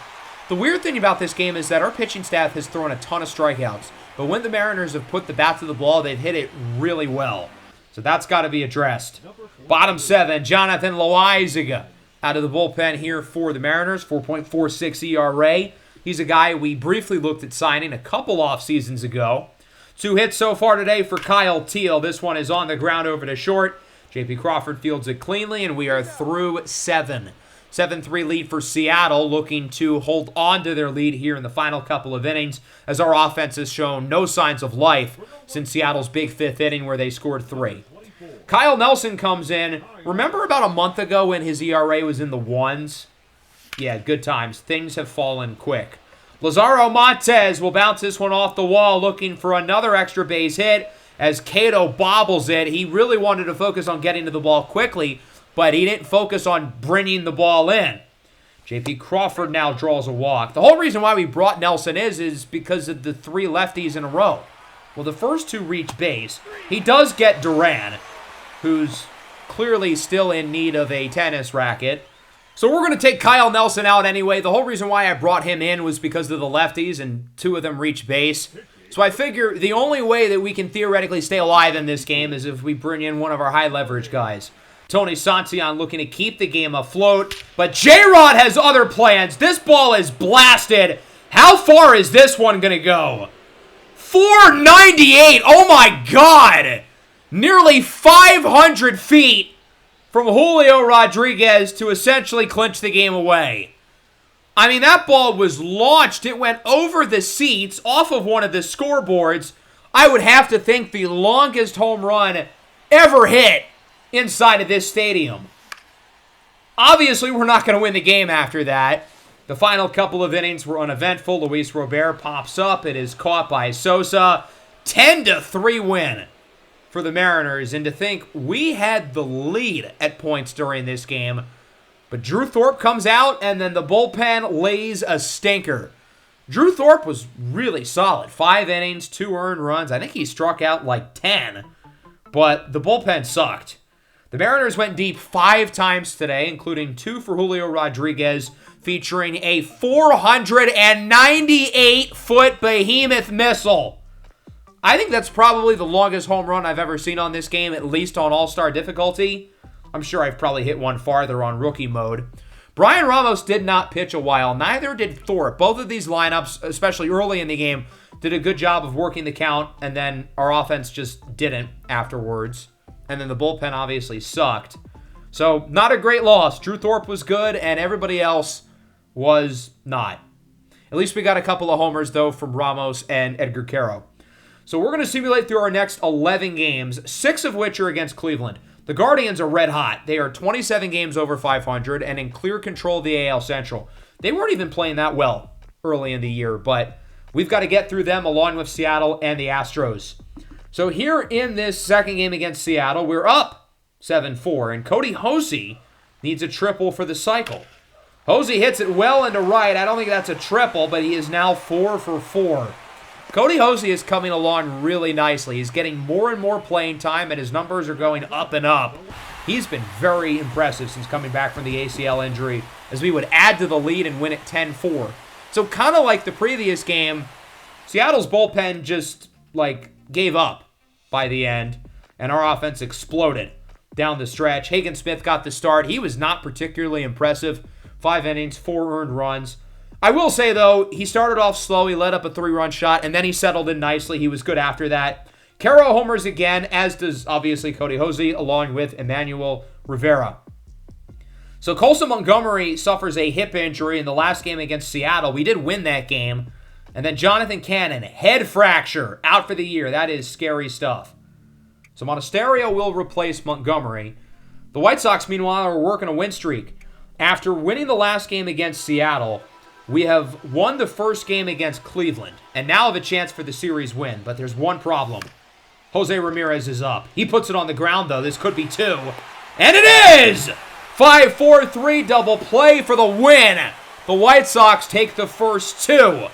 The weird thing about this game is that our pitching staff has thrown a ton of strikeouts, but when the Mariners have put the bat to the ball, they've hit it really well. So that's got to be addressed. Bottom 7, Jonathan Loaizaga out of the bullpen here for the Mariners, 4.46 ERA. He's a guy we briefly looked at signing a couple off seasons ago. 2 hits so far today for Kyle Teal. This one is on the ground over to short. J.P. Crawford fields it cleanly, and we are through 7. 7-3 lead for Seattle, looking to hold on to their lead here in the final couple of innings, as our offense has shown no signs of life since Seattle's big 5th inning where they scored 3. Kyle Nelson comes in. Remember about a month ago when his ERA was in the 1s? Yeah, good times. Things have fallen quick. Lazaro Montes will bounce this one off the wall, looking for another extra base hit as Cato bobbles it. He really wanted to focus on getting to the ball quickly, but he didn't focus on bringing the ball in. J.P. Crawford now draws a walk. The whole reason why we brought Nelson is because of the 3 lefties in a row. Well, the first 2 reach base. He does get Duran, who's clearly still in need of a tennis racket. So we're going to take Kyle Nelson out anyway. The whole reason why I brought him in was because of the lefties, and 2 of them reach base. So I figure the only way that we can theoretically stay alive in this game is if we bring in one of our high-leverage guys. Tony Santillan looking to keep the game afloat, but J-Rod has other plans. This ball is blasted. How far is this one going to go? 498. Oh, my God. Nearly 500 feet from Julio Rodriguez to essentially clinch the game away. I mean, that ball was launched. It went over the seats, off of one of the scoreboards. I would have to think the longest home run ever hit inside of this stadium. Obviously, we're not going to win the game after that. The final couple of innings were uneventful. Luis Robert pops up. It is caught by Sosa. 10-3 win for the Mariners. And to think we had the lead at points during this game. But Drew Thorpe comes out, and then the bullpen lays a stinker. Drew Thorpe was really solid. 5 innings, 2 earned runs. I think he struck out like 10. But the bullpen sucked. The Mariners went deep 5 times today, including 2 for Julio Rodriguez, featuring a 498-foot behemoth missile. I think that's probably the longest home run I've ever seen on this game, at least on All-Star difficulty. I'm sure I've probably hit one farther on rookie mode. Brian Ramos did not pitch a while. Neither did Thorpe. Both of these lineups, especially early in the game, did a good job of working the count, and then our offense just didn't afterwards. And then the bullpen obviously sucked. So, not a great loss. Drew Thorpe was good, and everybody else was not. At least we got a couple of homers, though, from Ramos and Edgar Quero. So, we're going to simulate through our next 11 games, 6 of which are against Cleveland. The Guardians are red hot. They are 27 games over 500 and in clear control of the AL Central. They weren't even playing that well early in the year, but we've got to get through them along with Seattle and the Astros. So here in this second game against Seattle, we're up 7-4, and Cody Hosey needs a triple for the cycle. Hosey hits it well into right. I don't think that's a triple, but he is now 4 for 4. Cody Hosey is coming along really nicely. He's getting more and more playing time, and his numbers are going up and up. He's been very impressive since coming back from the ACL injury, as we would add to the lead and win it 10-4. So kind of like the previous game, Seattle's bullpen just, gave up by the end, and our offense exploded down the stretch. Hagen Smith got the start. He was not particularly impressive. 5 innings, 4 earned runs. I will say, though, he started off slow. He led up a 3-run shot, and then he settled in nicely. He was good after that. Quero homers again, as does, obviously, Cody Hosey, along with Emmanuel Rivera. So Colson Montgomery suffers a hip injury in the last game against Seattle. We did win that game. And then Jonathan Cannon, head fracture, out for the year. That is scary stuff. So Monasterio will replace Montgomery. The White Sox, meanwhile, are working a win streak. After winning the last game against Seattle, we have won the first game against Cleveland, and now have a chance for the series win. But there's one problem. Jose Ramirez is up. He puts it on the ground, though. This could be 2. And it is! 5-4-3 double play for the win. The White Sox take the first 2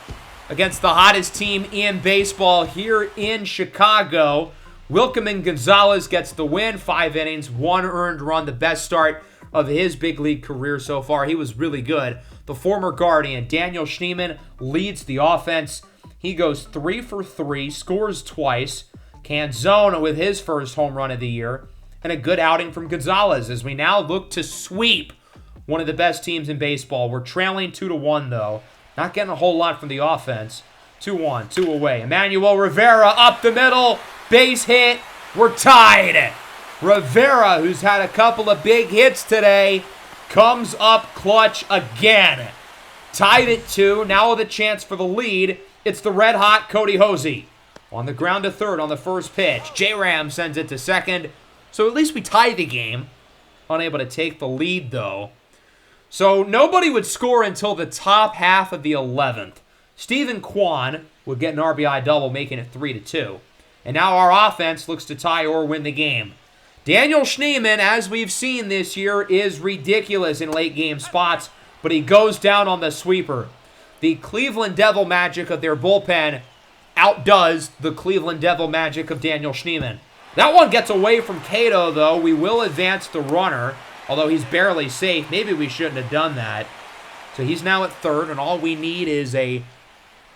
against the hottest team in baseball here in Chicago. Wilkerman Gonzalez gets the win. 5 innings, 1 earned run, the best start of his big league career so far. He was really good. The former Guardian, Daniel Schneemann, leads the offense. He goes 3 for 3, scores twice. Canzone with his first home run of the year. And a good outing from Gonzalez as we now look to sweep one of the best teams in baseball. We're trailing 2-1, though. Not getting a whole lot from the offense. 2-1, 2 away. Emmanuel Rivera up the middle. Base hit. We're tied. Rivera, who's had a couple of big hits today, comes up clutch again. Tied at 2. Now with a chance for the lead. It's the red-hot Cody Hosey. On the ground to third on the first pitch. J-Ram sends it to second. So at least we tie the game. Unable to take the lead, though. So nobody would score until the top half of the 11th. Stephen Kwan would get an RBI double, making it 3-2. And now our offense looks to tie or win the game. Daniel Schneemann, as we've seen this year, is ridiculous in late game spots, but he goes down on the sweeper. The Cleveland Devil magic of their bullpen outdoes the Cleveland Devil magic of Daniel Schneemann. That one gets away from Cato, though. We will advance the runner, although he's barely safe. Maybe we shouldn't have done that. So he's now at third, and all we need is a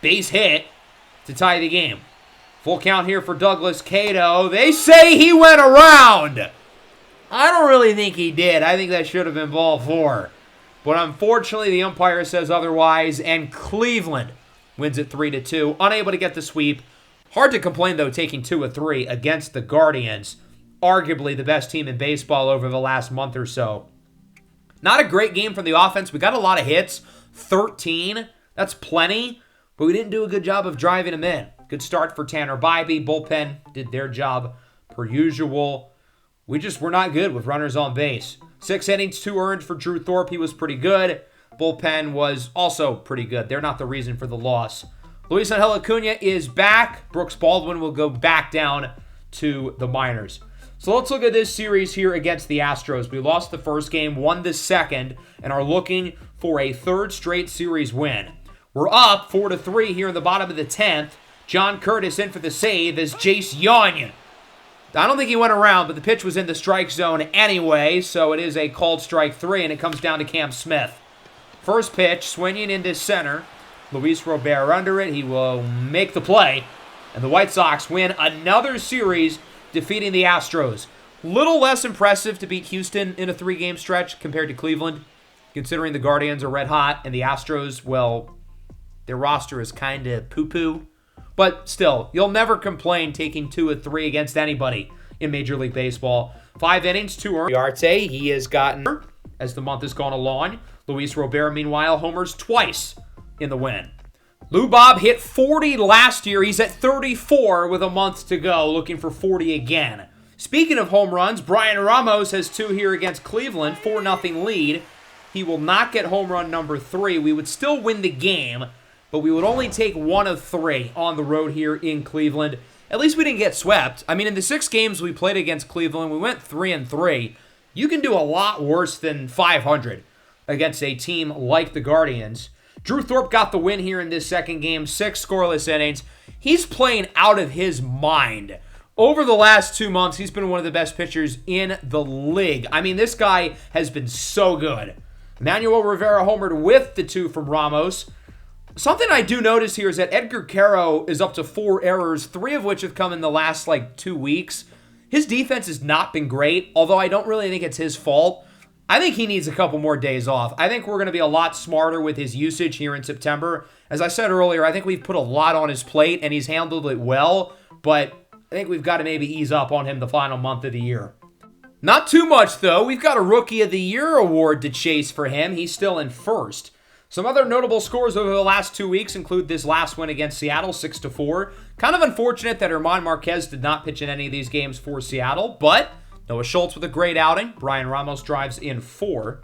base hit to tie the game. Full count here for Douglas Cato. They say he went around. I don't really think he did. I think that should have been ball 4. But unfortunately, the umpire says otherwise, and Cleveland wins it 3-2. Unable to get the sweep. Hard to complain, though, taking 2 of 3 against the Guardians. Arguably the best team in baseball over the last month or so. Not a great game from the offense. We got a lot of hits. 13. That's plenty. But we didn't do a good job of driving them in. Good start for Tanner Bybee. Bullpen did their job per usual. We just were not good with runners on base. 6 innings, 2 earned for Drew Thorpe. He was pretty good. Bullpen was also pretty good. They're not the reason for the loss. Luis Angel Acuna is back. Brooks Baldwin will go back down to the minors. So let's look at this series here against the Astros. We lost the first game, won the second, and are looking for a third straight series win. We're up 4-3 here in the bottom of the 10th. John Curtis in for the save as Jace Young I don't think he went around, but the pitch was in the strike zone anyway, so it is a called strike 3, and it comes down to Cam Smith. First pitch, swinging into center. Luis Robert under it. He will make the play, and the White Sox win another series, defeating the Astros. Little less impressive to beat Houston in a 3-game stretch compared to Cleveland, considering the Guardians are red hot, and the Astros, well, their roster is kind of poo-poo. But still, you'll never complain taking 2 of 3 against anybody in Major League Baseball. 5 innings, 2 earned. Arte, he has gotten, as the month has gone along. Luis Robert, meanwhile, homers twice in the win. Lou Bob hit 40 last year. He's at 34 with a month to go, looking for 40 again. Speaking of home runs, Brian Ramos has 2 here against Cleveland, 4-0 lead. He will not get home run number 3. We would still win the game, but we would only take 1 of 3 on the road here in Cleveland. At least we didn't get swept. I mean, in the 6 games we played against Cleveland, we went 3-3. You can do a lot worse than 500 against a team like the Guardians. Drew Thorpe got the win here in this second game, 6 scoreless innings. He's playing out of his mind. Over the last 2 months, he's been one of the best pitchers in the league. I mean, this guy has been so good. Manuel Rivera homered with the 2 from Ramos. Something I do notice here is that Edgar Caro is up to 4 errors, 3 of which have come in the last, 2 weeks. His defense has not been great, although I don't really think it's his fault. I think he needs a couple more days off. I think we're going to be a lot smarter with his usage here in September. As I said earlier, I think we've put a lot on his plate, and he's handled it well, but I think we've got to maybe ease up on him the final month of the year. Not too much, though. We've got a Rookie of the Year award to chase for him. He's still in first. Some other notable scores over the last 2 weeks include this last win against Seattle, 6-4. Kind of unfortunate that German Marquez did not pitch in any of these games for Seattle, but Noah Schultz with a great outing. Brian Ramos drives in 4.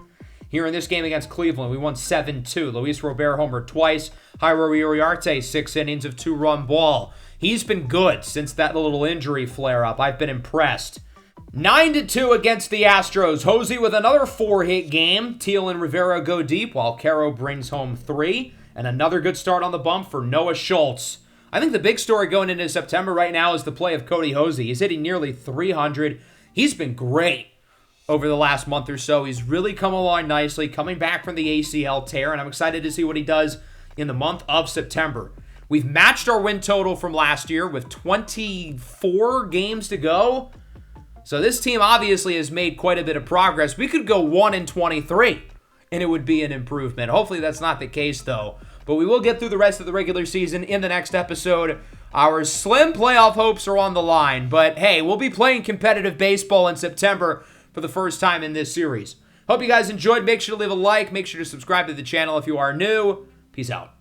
Here in this game against Cleveland, we won 7-2. Luis Robert homered twice. Jairo Uriarte, 6 innings of 2-run ball. He's been good since that little injury flare-up. I've been impressed. 9-2 against the Astros. Hosey with another 4-hit game. Teal and Rivera go deep while Caro brings home 3. And another good start on the bump for Noah Schultz. I think the big story going into September right now is the play of Cody Hosey. He's hitting nearly 300. He's been great over the last month or so. He's really come along nicely, coming back from the ACL tear, and I'm excited to see what he does in the month of September. We've matched our win total from last year with 24 games to go. So this team obviously has made quite a bit of progress. We could go 1-23, and it would be an improvement. Hopefully that's not the case, though. But we will get through the rest of the regular season in the next episode. Our slim playoff hopes are on the line. But, hey, we'll be playing competitive baseball in September for the first time in this series. Hope you guys enjoyed. Make sure to leave a like. Make sure to subscribe to the channel if you are new. Peace out.